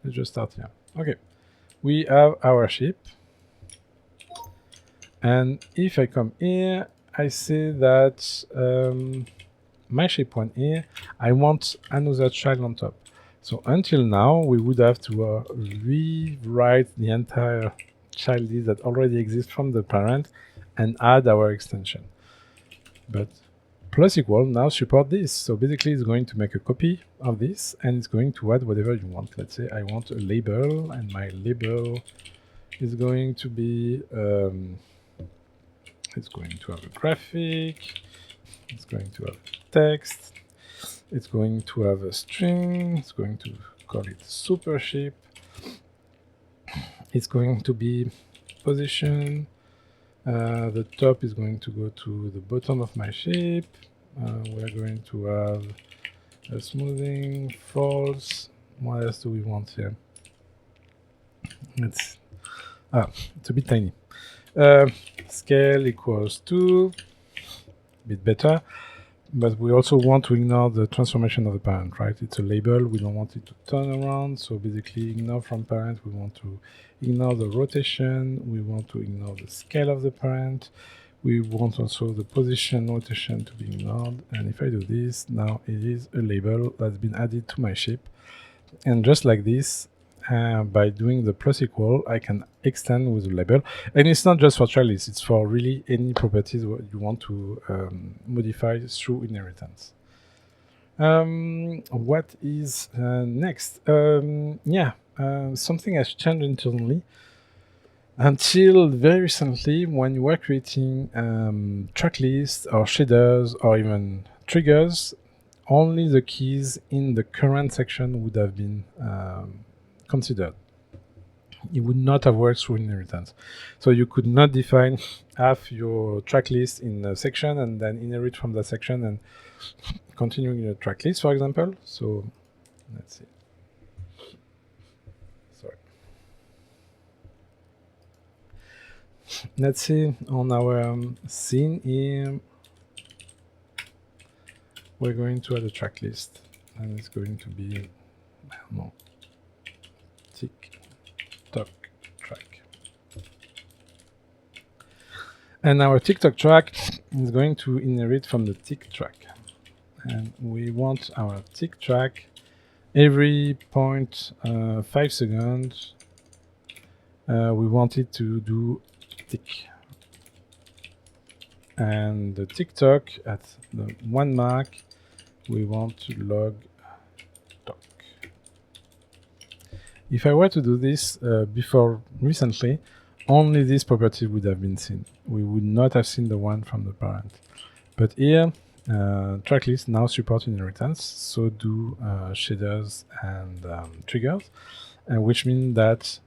[SPEAKER 1] Let's just start here. Okay, we have our ship. And if I come here, I say that my ship one here, I want another child on top. So until now, we would have to rewrite the entire child list that already exists from the parent and add our extension. But plus equal now support this. So basically it's going to make a copy of this and it's going to add whatever you want. Let's say I want a label, and my label is going to be, it's going to have a graphic, it's going to have text, it's going to have a string, it's going to call it super ship, it's going to be position, the top is going to go to the bottom of my ship, we're going to have a smoothing, false. What else do we want here? It's a bit tiny. Scale equals 2, a bit better, but we also want to ignore the transformation of the parent, right? It's a label, we don't want it to turn around, so basically ignore from parent, we want to ignore the rotation, we want to ignore the scale of the parent, we want also the position rotation to be ignored, and if I do this, now it is a label that's been added to my ship, and just like this, by doing the plus equal, I can extend with the label. And it's not just for child list, it's for really any properties you want to modify through inheritance. What is next? Something has changed internally. Until very recently, when you were creating track lists or shaders or even triggers, only the keys in the current section would have been considered. It would not have worked through inheritance. So you could not define half your track list in a section and then inherit from that section and continuing your track list, for example. So let's see. Sorry. Let's see on our scene here. We're going to add a track list, and it's going to be, I don't know, TikTok track. And our TikTok track is going to inherit from the tick track. and we want our tick track every 0.5 seconds. We want it to do tick, and the TikTok at the 1 mark we want to log talk. If I were to do this before recently, only this property would have been seen. We would not have seen the one from the parent. But here, tracklist now support inheritance, so do shaders and triggers, which means that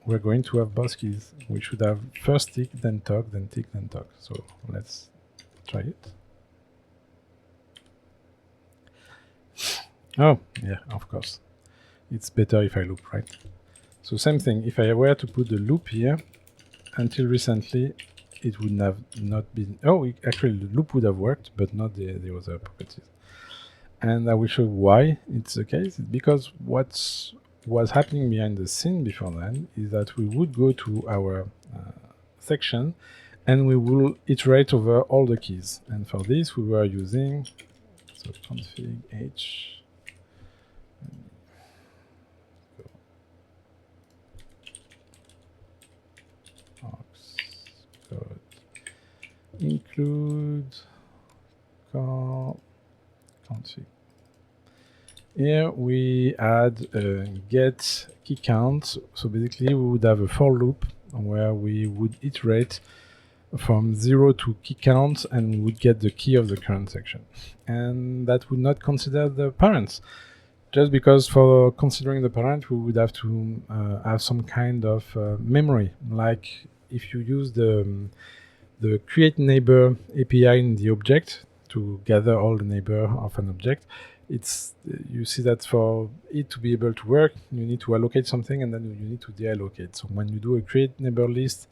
[SPEAKER 1] we're going to have both keys. We should have first tick, then talk, then tick, then talk. So let's try it. Oh, yeah, of course. It's better if I loop, right? So same thing, if I were to put the loop here, until recently, it would have not been... Oh, actually, the loop would have worked, but not the other properties. And I will show why it's the case. Because what was happening behind the scene before then is that we would go to our section, and we will iterate over all the keys. And for this, we were using config h code include call config. Here we add a get key count. So basically we would have a for loop where we would iterate from 0 to key count and we would get the key of the current section. And that would not consider the parents. Just because for considering the parent, we would have to have some kind of memory. Like if you use the create neighbor API in the object to gather all the neighbor of an object, it's you see that for it to be able to work, you need to allocate something and then you need to deallocate. So when you do a create neighbor list,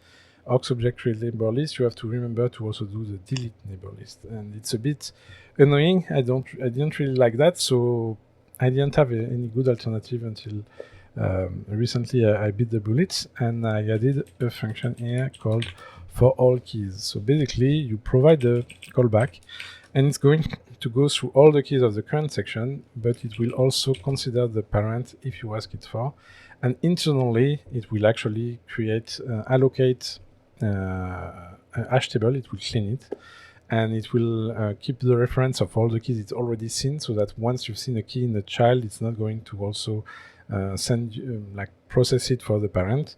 [SPEAKER 1] AuxObject create neighbor list, you have to remember to also do the delete neighbor list, and it's a bit annoying. I didn't really like that, so I didn't have any good alternative until recently I bit the bullet and I added a function here called for all keys. So basically you provide the callback and it's going to go through all the keys of the current section, but it will also consider the parent if you ask it for. And internally it will actually create, allocate a hash table, it will clean it. And it will keep the reference of all the keys it's already seen, so that once you've seen a key in the child, it's not going to also process it for the parent.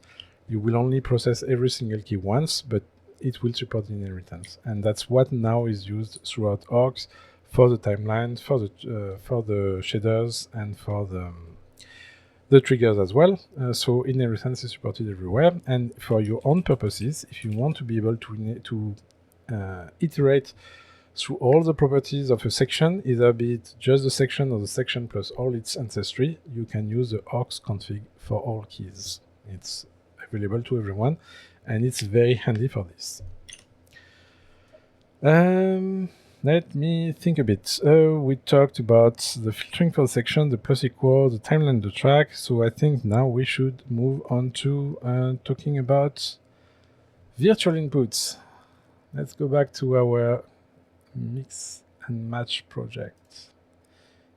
[SPEAKER 1] You will only process every single key once, but it will support inheritance. And that's what now is used throughout orgs for the timeline, for the shaders, and for the triggers as well. So inheritance is supported everywhere. And for your own purposes, if you want to be able to iterate through all the properties of a section, either be it just the section or the section plus all its ancestry, you can use the aux config for all keys. It's available to everyone, and it's very handy for this. Let me think a bit. We talked about the filtering for the section, the plus equal, the timeline, the track. So I think now we should move on to talking about virtual inputs. Let's go back to our mix and match project.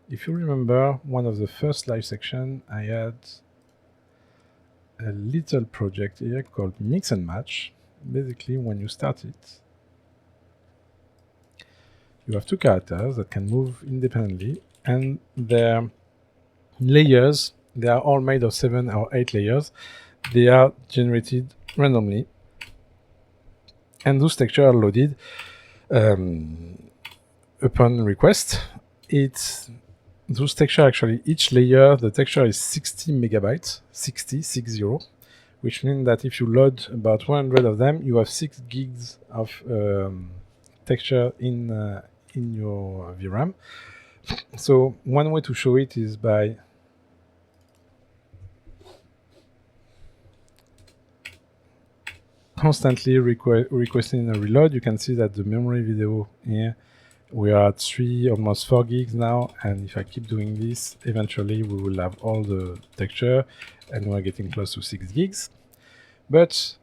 [SPEAKER 1] If you remember, one of the first live section, I had a little project here called mix and match. Basically, when you start it, you have two characters that can move independently, and their layers, they are all made of 7 or 8 layers. They are generated randomly, and those textures are loaded upon request. Those textures actually, each layer, the texture is 60 megabytes, 60, which means that if you load about 100 of them, you have 6 gigs of texture in your VRAM. So one way to show it is by constantly requesting a reload. You can see that the memory video here, we are at almost 4 gigs now, and if I keep doing this, eventually we will have all the texture and we're getting close to 6 gigs. But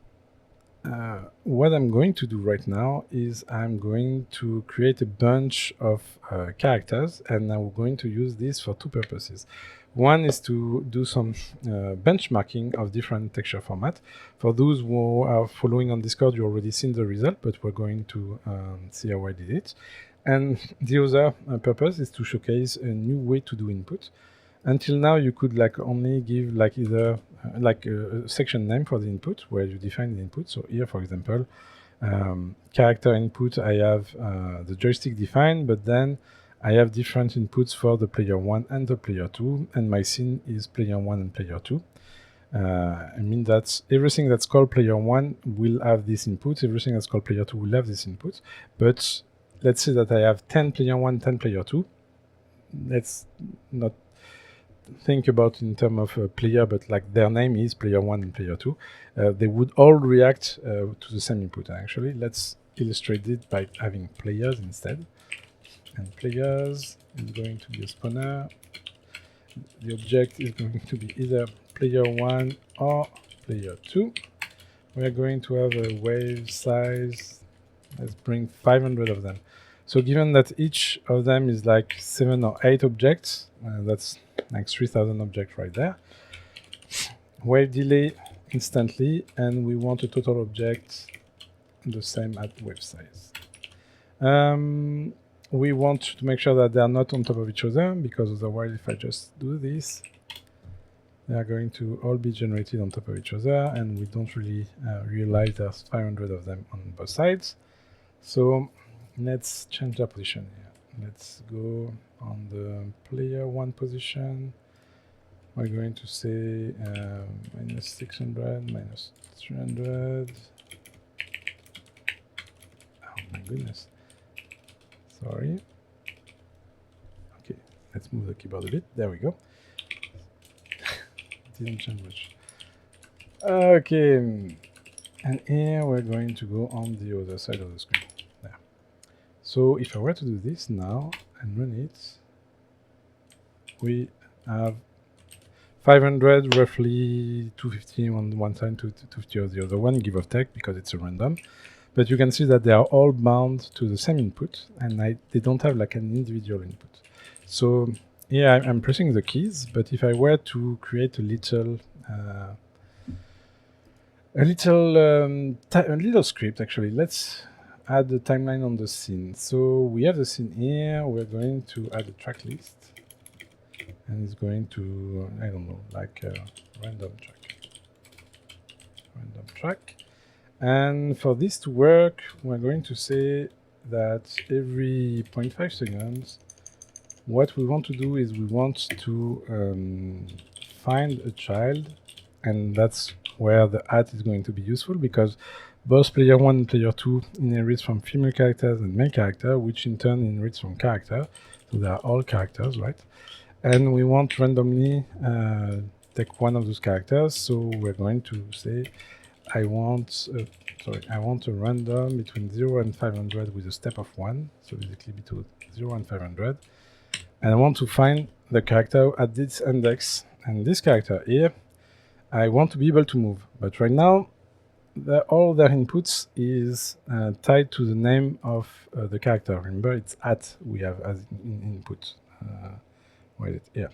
[SPEAKER 1] what I'm going to do right now is I'm going to create a bunch of characters, and I'm going to use this for two purposes. One is to do some benchmarking of different texture formats. For those who are following on Discord, you already seen the result, but we're going to see how I did it. And the other purpose is to showcase a new way to do input. Until now, you could like only give like either like a section name for the input where you define the input. So here, for example, character input, I have the joystick defined, but then I have different inputs for the player 1 and the player 2, and my scene is player 1 and player 2. I mean that everything that's called player 1 will have this input, everything that's called player 2 will have this input. But let's say that I have 10 player 1, 10 player 2. Let's not think about in terms of a player, but like their name is player 1 and player 2. They would all react to the same input. Actually, let's illustrate it by having players instead. And players is going to be a spawner. The object is going to be either player 1 or player 2. We're going to have a wave size. Let's bring 500 of them. So given that each of them is like 7 or 8 objects, that's like 3000 objects right there. Wave delay instantly, and we want a total object the same at wave size. We want to make sure that they are not on top of each other, because otherwise if I just do this, they are going to all be generated on top of each other, and we don't really realize there's 500 of them on both sides. So let's change their position here. Let's go on the player 1 position. We're going to say minus 600, minus 300. Oh my goodness. Sorry. Okay, let's move the keyboard a bit. There we go. Didn't change much. Okay, and here we're going to go on the other side of the screen. There. So if I were to do this now and run it, we have 500, roughly 250 on one side, 250 on the other one, give or take, because it's a random. But you can see that they are all bound to the same input, and they don't have like an individual input. So here I'm pressing the keys, but if I were to create a little script, actually, let's add the timeline on the scene. So we have the scene here. We're going to add a track list. And it's going to, I don't know, like a random track. And for this to work, we're going to say that every 0.5 seconds, what we want to do is we want to find a child, and that's where the @ is going to be useful, because both player 1 and player 2 inherits from female characters and male character, which in turn inherits from character. So they are all characters, right? And we want randomly take one of those characters. So we're going to say, I want a random between 0 and 500 with a step of 1. So basically between 0 and 500. And I want to find the character at this index. And this character here, I want to be able to move. But right now, all their inputs is tied to the name of the character. Remember, it's @ we have as input. Where is it? Yeah.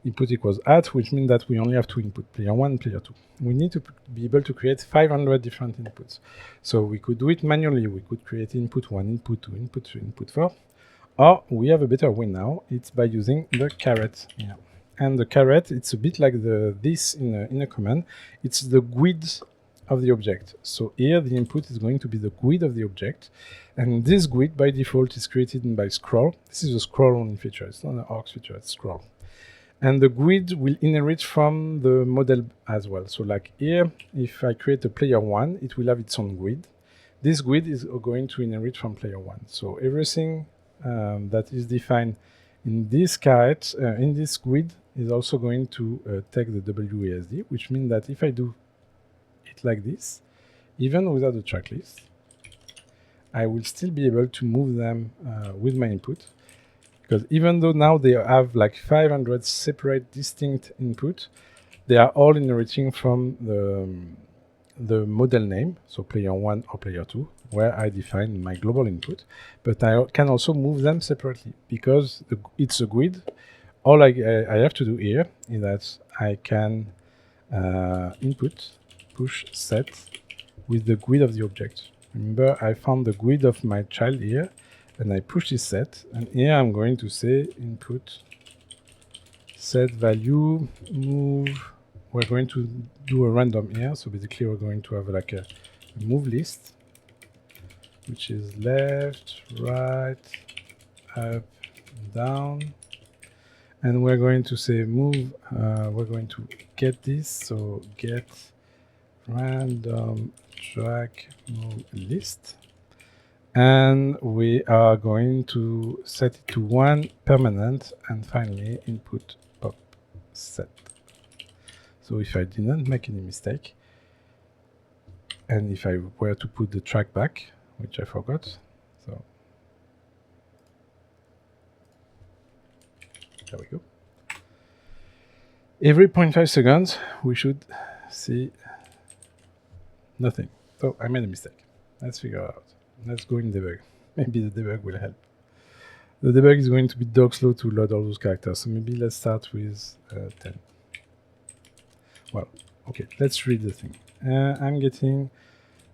[SPEAKER 1] Input equals @ which means that we only have two input, player 1 and player 2. We need to be able to create 500 different inputs. So we could do it manually. We could create input 1, input 2, input 3, input 4. Or we have a better way now. It's by using the caret. Yeah. And the caret, it's a bit like this in a command. It's the GUID of the object. So here the input is going to be the GUID of the object. And this GUID by default is created by scroll. This is a scroll only feature. It's not an arcs feature, it's scroll. And the GUID will inherit from the model as well. So like here, if I create a player 1, it will have its own GUID. This GUID is going to inherit from player 1. So everything that is defined in this caret, in this GUID, is also going to take the WASD, which means that if I do it like this, even without the track list, I will still be able to move them with my input, because even though now they have like 500 separate distinct input, they are all inheriting from the model name, so player 1 or player 2, where I define my global input, but I can also move them separately because it's a grid. All I have to do here is that I can input push set with the grid of the object. Remember, I found the grid of my child here, and I push this set, and here I'm going to say input set value move. We're going to do a random here, so basically we're going to have like a move list, which is left, right, up, down, and we're going to say move. We're going to get this, so get random track move list, and we are going to set it to 1 permanent, and finally input pop set. So if I didn't make any mistake, and if I were to put the track back, which I forgot, so there we go. Every 0.5 seconds, we should see nothing. So I made a mistake. Let's figure it out. Let's go in debug. Maybe the debug will help. The debug is going to be dog slow to load all those characters. So maybe let's start with 10. Well, okay, let's read the thing. I'm getting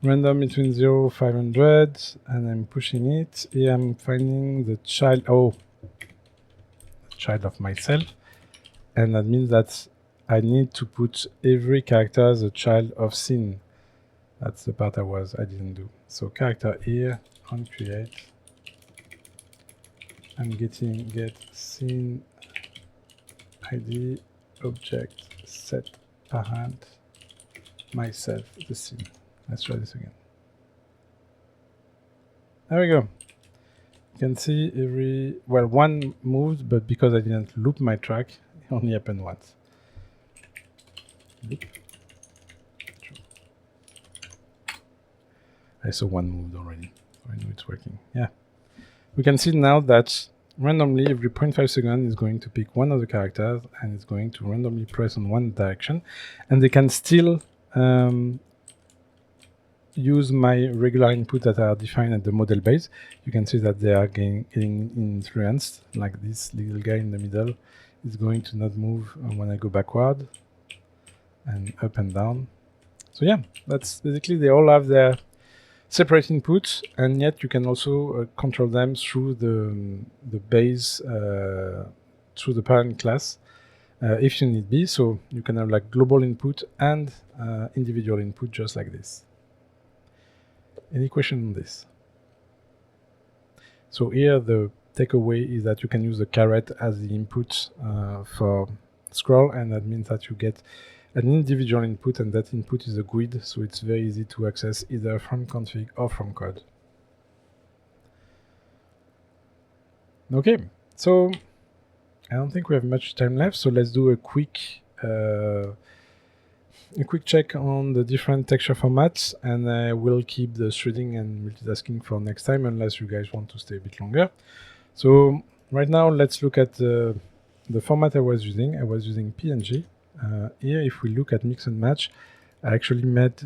[SPEAKER 1] random between 0 500, and I'm pushing it. Here I'm finding the child, the child of myself, and that means that I need to put every character as a child of scene. That's the part I didn't do. So character here on create, I'm getting get scene ID object set parent myself the scene. Let's try this again. There we go. You can see one moved, but because I didn't loop my track, it only happened once. Loop. I saw one moved already, so I know it's working. Yeah. We can see now that randomly every 0.5 seconds is going to pick one of the characters, and it's going to randomly press on one direction, and they can still use my regular input that are defined at the model base. You can see that they are getting influenced, like this little guy in the middle is going to not move when I go backward and up and down. So yeah, that's basically, they all have their separate inputs, and yet you can also control them through the base, through the parent class, if you need be. So you can have like global input and individual input just like this. Any question on this? So here the takeaway is that you can use the caret as the input for scroll, and that means that you get an individual input, and that input is a grid, so it's very easy to access either from config or from code. Okay, so I don't think we have much time left, so let's do a quick check on the different texture formats, and I will keep the threading and multitasking for next time, unless you guys want to stay a bit longer. So right now, let's look at the format I was using. I was using PNG. Here, if we look at mix and match, I actually made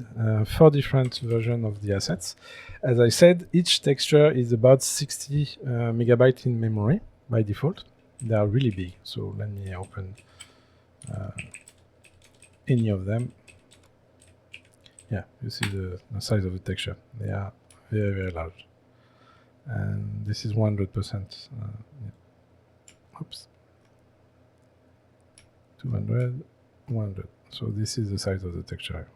[SPEAKER 1] 4 different versions of the assets. As I said, each texture is about 60 megabytes in memory by default. They are really big, so let me open any of them. Yeah, you see the size of the texture. They are very, very large. And this is 100%. Yeah. Oops. 200, 100. So this is the size of the texture.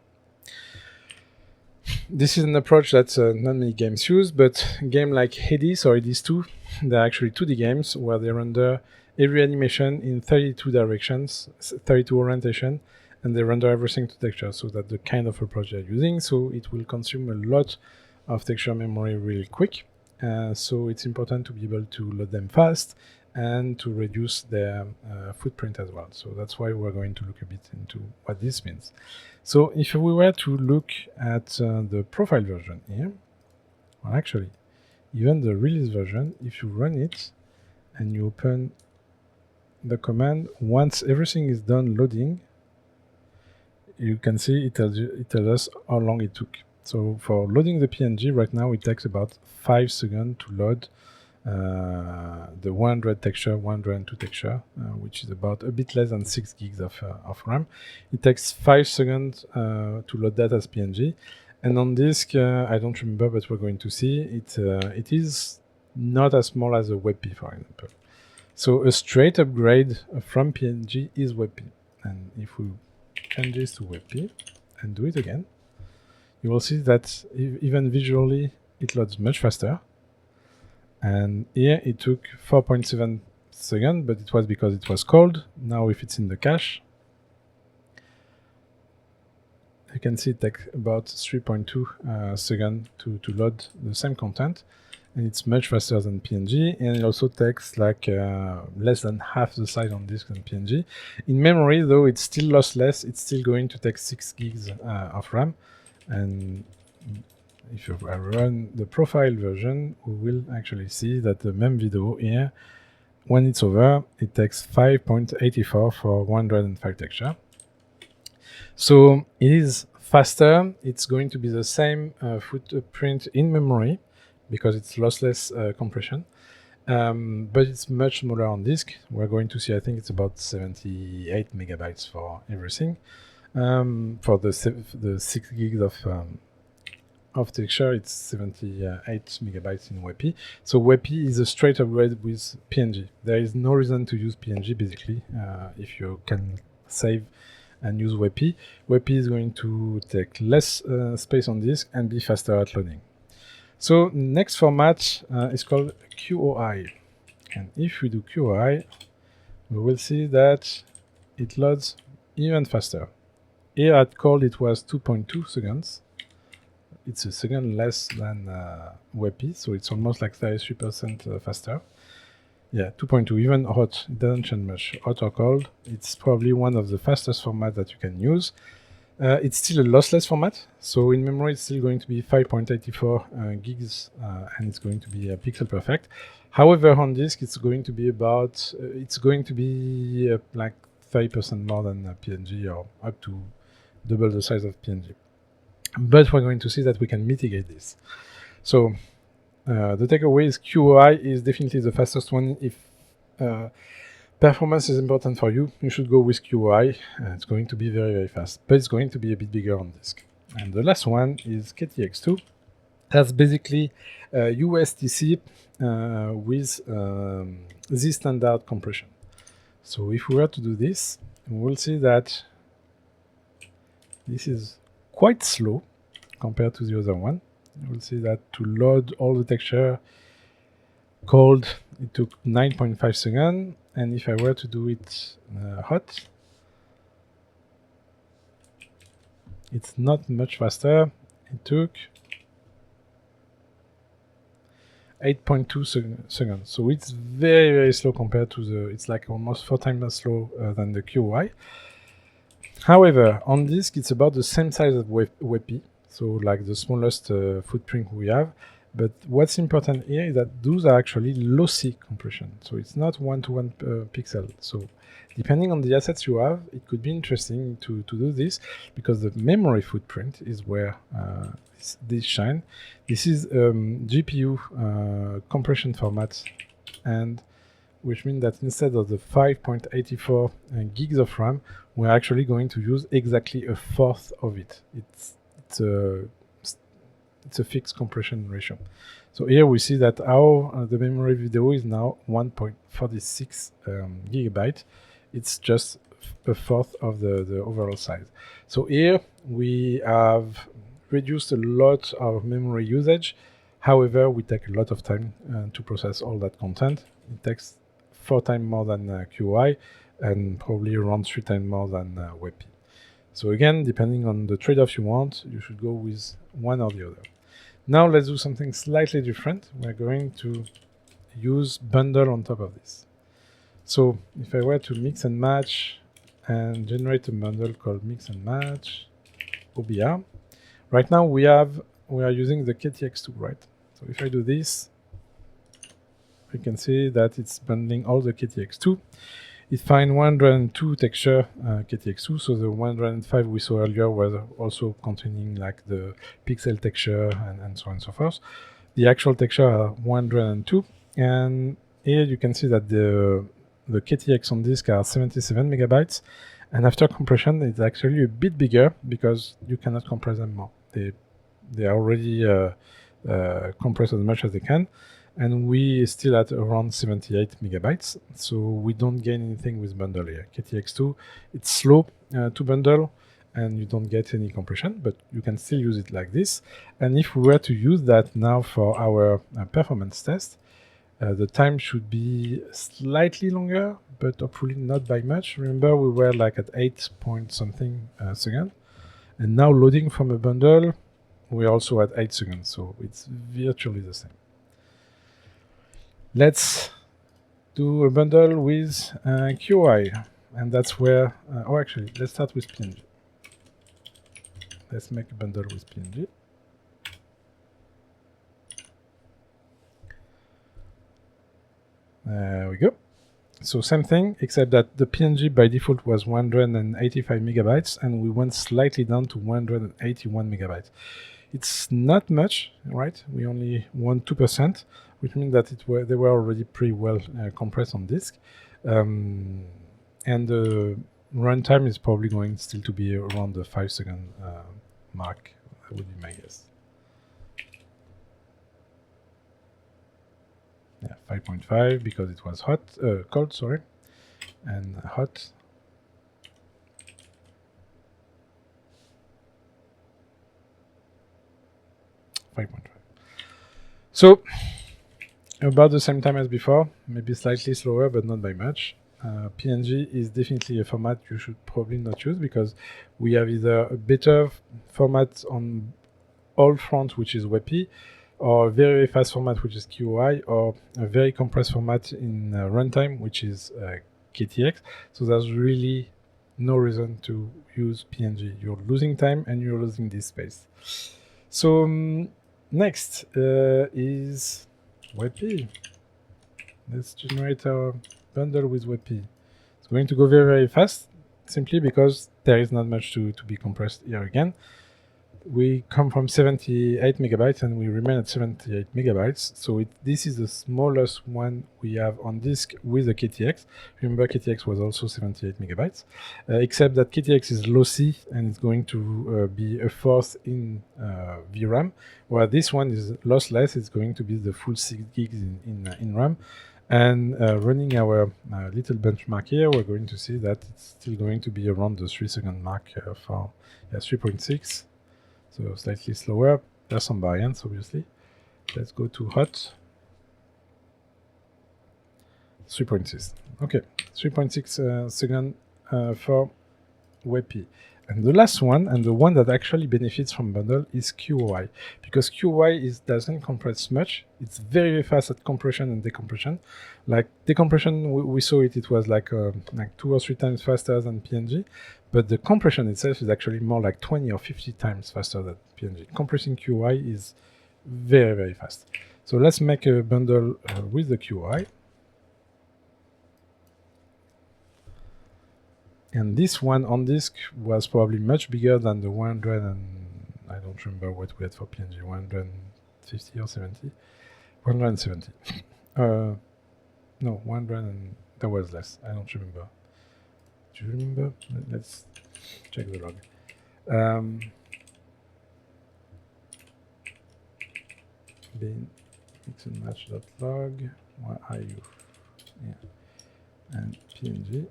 [SPEAKER 1] This is an approach that not many games use, but game like Hades or Hades 2, they're actually 2D games where they render every animation in 32 directions, 32 orientation, and they render everything to texture. So that's the kind of approach they're using. So it will consume a lot of texture memory really quick. So it's important to be able to load them fast and to reduce their footprint as well. So that's why we're going to look a bit into what this means. So if we were to look at the profile version here, well, actually, even the release version, if you run it and you open the command, once everything is done loading, you can see it tells us how long it took. So for loading the PNG right now, it takes about 5 seconds to load the 100 texture, 102 texture, which is about a bit less than 6 gigs of RAM. It takes 5 seconds to load that as PNG. And on disk, I don't remember, but we're going to see it is not as small as a WEBP, for example. So a straight upgrade from PNG is WEBP. And if we change this to WEBP and do it again, you will see that even visually it loads much faster. And here it took 4.7 seconds, but it was because it was cold. Now if it's in the cache, you can see it takes about 3.2 seconds to load the same content. And it's much faster than PNG, and it also takes like less than half the size on disk than PNG. In memory, though, it's still lossless. It's still going to take 6 gigs of RAM. And if I run the profile version, we will actually see that the mem video here, when it's over, it takes 5.84 for 105 texture. So it is faster. It's going to be the same footprint in memory, because it's lossless compression, but it's much smaller on disk. We're going to see, I think it's about 78 megabytes for everything. For the 6 gigs of texture, it's 78 megabytes in WEBP. So WEBP is a straight upgrade with PNG. There is no reason to use PNG, basically, if you can save and use WEBP. WEBP is going to take less space on disk and be faster at loading. So next format is called QOI. And if we do QOI, we will see that it loads even faster. Here at cold it was 2.2 seconds. It's a second less than WEBP, so it's almost like 33% faster. Yeah, 2.2, even hot, it doesn't change much. Hot or cold, it's probably one of the fastest formats that you can use. It's still a lossless format, so in memory it's still going to be 5.84 gigs, and it's going to be pixel perfect. However, on disk it's going to be about like 30% more than PNG, or up to double the size of PNG. But we're going to see that we can mitigate this. So the takeaway is QOI is definitely the fastest one. If performance is important for you, you should go with QOI. It's going to be very, very fast, but it's going to be a bit bigger on disk. And the last one is KTX2. That's basically USTC with the standard compression. So if we were to do this, we'll see that this is quite slow compared to the other one. We'll see that to load all the texture cold, it took 9.5 seconds. And if I were to do it hot, it's not much faster. It took 8.2 seconds. So it's very, very slow compared to it's like almost 4 times as slow than the QOI. However, on disk, it's about the same size as WEBP, so like the smallest footprint we have. But what's important here is that those are actually lossy compression. So it's not one-to-one pixel. So depending on the assets you have, it could be interesting to do this, because the memory footprint is where this shine. This is GPU compression format, and which means that instead of the 5.84 gigs of RAM, we're actually going to use exactly a fourth of it. It's a fixed compression ratio. So here we see that our the memory video is now 1.46 gigabyte. It's just a fourth of the overall size. So here we have reduced a lot of memory usage. However, we take a lot of time to process all that content. It takes 4 times more than QI, and probably around 3 times more than WEBP. So again, depending on the trade-off you want, you should go with one or the other. Now let's do something slightly different. We're going to use bundle on top of this. So if I were to mix and match and generate a bundle called mix and match OBR, right now we are using the KTX2, right? So if I do this, we can see that it's bundling all the KTX2. it finds 102 texture KTX2, so the 105 we saw earlier was also containing like the pixel texture and so on and so forth. The actual texture are 102, and here you can see that the KTX on disk are 77 megabytes, and after compression it's actually a bit bigger because you cannot compress them more. They are already compressed as much as they can, and we still at around 78 megabytes, so we don't gain anything with bundle here. KTX2, it's slow to bundle, and you don't get any compression, but you can still use it like this. And if we were to use that now for our performance test, the time should be slightly longer, but hopefully not by much. Remember, we were like at 8 point something seconds, and now loading from a bundle, we're also at 8 seconds, so it's virtually the same. Let's do a bundle with QI, and that's where, oh actually, let's start with PNG. Let's make a bundle with PNG. There we go. So same thing, except that the PNG by default was 185 megabytes, and we went slightly down to 181 megabytes. It's not much, right? We only won 2%, which means that they were already pretty well compressed on disk. And the runtime is probably going still to be around the 5 second mark, that would be my guess. Yeah, 5.5 because it was hot, cold, sorry, and hot. So about the same time as before, maybe slightly slower, but not by much. PNG is definitely a format you should probably not use because we have either a better format on all fronts, which is WEBP, or a very fast format, which is QoI, or a very compressed format in runtime, which is KTX. So there's really no reason to use PNG. You're losing time and you're losing this space. So next is WEBP. Let's generate our bundle with WEBP. It's going to go very, very fast, simply because there is not much to be compressed here again. We come from 78 megabytes and we remain at 78 megabytes. So this is the smallest one we have on disk with the KTX. Remember, KTX was also 78 megabytes, except that KTX is lossy and it's going to be a fourth in VRAM, while this one is lossless. It's going to be the full 6 gigs in RAM. And running our little benchmark here, we're going to see that it's still going to be around the 3 second mark for 3.6. So slightly slower. There's some variants, obviously. Let's go to hot. 3.6. Okay, 3.6 second for WEBP. And the last one, and the one that actually benefits from bundle, is QoI, because QoI doesn't compress much. It's very, very fast at compression and decompression. Like decompression, we saw it was like 2 or 3 times faster than PNG, but the compression itself is actually more like 20 or 50 times faster than PNG. Compressing QoI is very, very fast. So let's make a bundle with the QoI. And this one on disk was probably much bigger than the 100 and I don't remember what we had for PNG, 150 or 70? 170. No, 100 and there was less. I don't remember. Do you remember? Let's check the log. Bin mix and match.log. Where are you? Yeah. And PNG.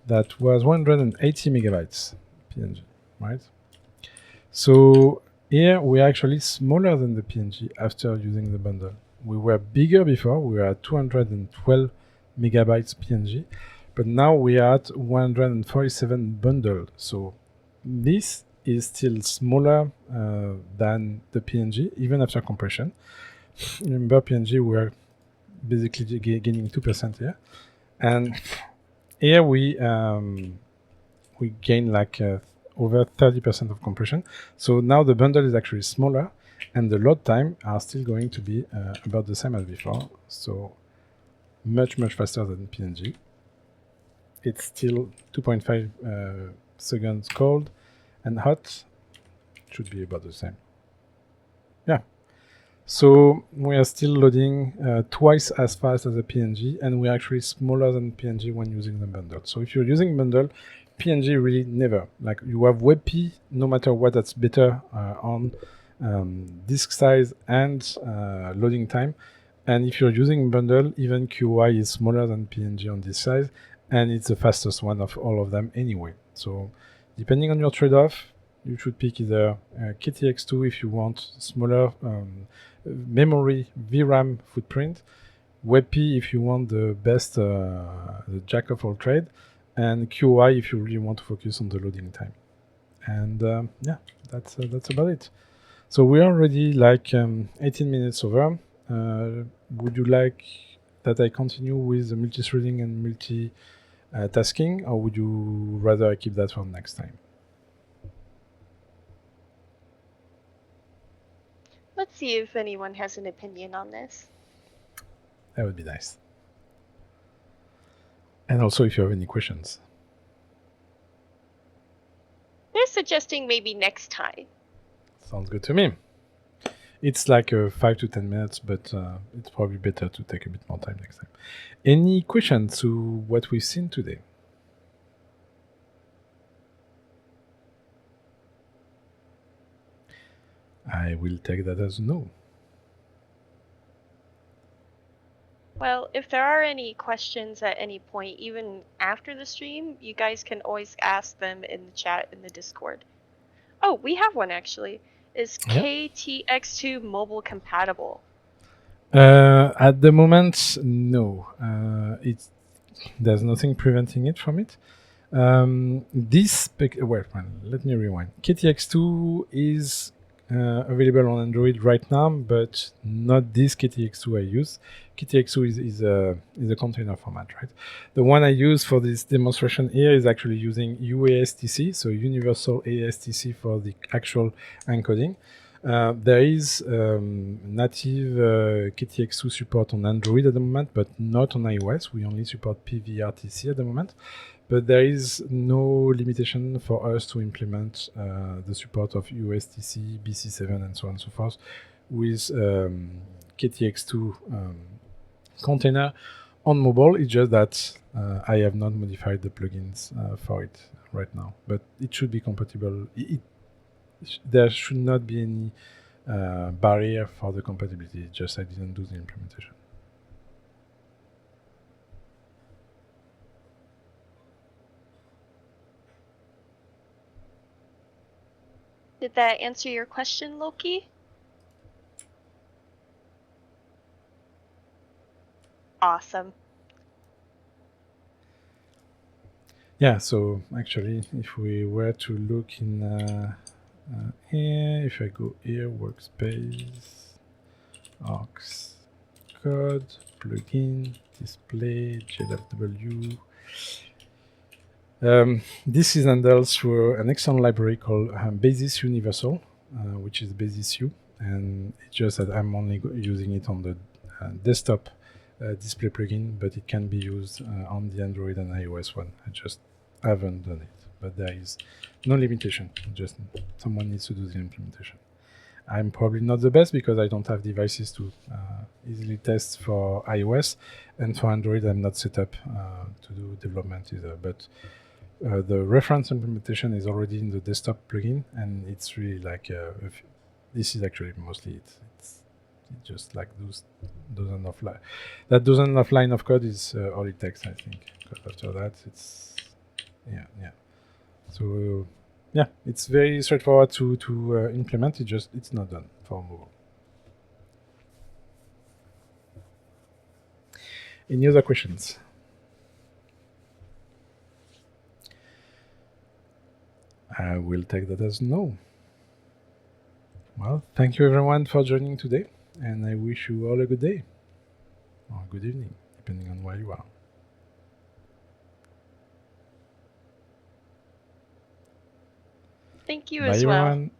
[SPEAKER 1] That was 180 megabytes PNG, right? So here we are actually smaller than the PNG after using the bundle. We were bigger before, we were at 212 megabytes PNG, but now we are at 147 bundle. So this is still smaller than the PNG, even after compression. Remember, PNG we are basically gaining 2% here. And here we gain like over 30% of compression. So now the bundle is actually smaller, and the load time are still going to be about the same as before. So much faster than PNG. It's still 2.5 seconds cold, and hot should be about the same. Yeah. So we are still loading twice as fast as a PNG, and we're actually smaller than PNG when using the bundle. So if you're using bundle, PNG really never. Like you have WEBP, no matter what, that's better on disk size and loading time. And if you're using bundle, even QI is smaller than PNG on this size, and it's the fastest one of all of them anyway. So depending on your trade-off, you should pick either KTX2 if you want smaller memory VRAM footprint, WebP if you want the best, the jack of all trade, and QI if you really want to focus on the loading time. And yeah, that's about it. So we're already like 18 minutes over. Would you like that I continue with the multi-threading and multi-tasking, or would you rather I keep that for next time?
[SPEAKER 2] Let's see if anyone has an opinion on this.
[SPEAKER 1] That would be nice. And also if you have any questions.
[SPEAKER 2] They're suggesting maybe next time.
[SPEAKER 1] Sounds good to me. It's like 5 to 10 minutes, but it's probably better to take a bit more time next time. Any questions to what we've seen today? I will take that as no.
[SPEAKER 2] Well, if there are any questions at any point, even after the stream, you guys can always ask them in the chat in the Discord. Oh, we have one actually. Is KTX2 mobile compatible?
[SPEAKER 1] At the moment, no. There's nothing preventing it from it. Well, let me rewind. KTX2 is available on Android right now, but not this KTX2 I use. KTX2 is a container format, right? The one I use for this demonstration here is actually using UASTC, so Universal ASTC for the actual encoding. There is native KTX2 support on Android at the moment, but not on iOS. We only support PVRTC at the moment. But there is no limitation for us to implement the support of USTC, BC7, and so on and so forth with KTX2 container on mobile. It's just that I have not modified the plugins for it right now, but it should be compatible. There should not be any barrier for the compatibility, just I didn't do the implementation.
[SPEAKER 2] Did that answer your question, Loki? Awesome.
[SPEAKER 1] Yeah, so actually, if we were to look in here, if I go here, workspace, aux, code, plugin, display, JLFW. This is handled through an external library called Basis Universal, which is Basis U, and it's just that I'm only using it on the desktop display plugin, but it can be used on the Android and iOS one. I just haven't done it, but there is no limitation. Just someone needs to do the implementation. I'm probably not the best because I don't have devices to easily test for iOS, and for Android I'm not set up to do development either. But the reference implementation is already in the desktop plugin, and it's really like this is actually mostly it. It's just like dozen of line of code is all it takes, I think. Because after that, it's yeah. So yeah, it's very straightforward to implement. It's not done for mobile. Any other questions? I will take that as no. Well, thank you everyone for joining today, and I wish you all a good day or good evening, depending on where you are.
[SPEAKER 2] Thank you
[SPEAKER 1] Bye
[SPEAKER 2] as well.
[SPEAKER 1] everyone.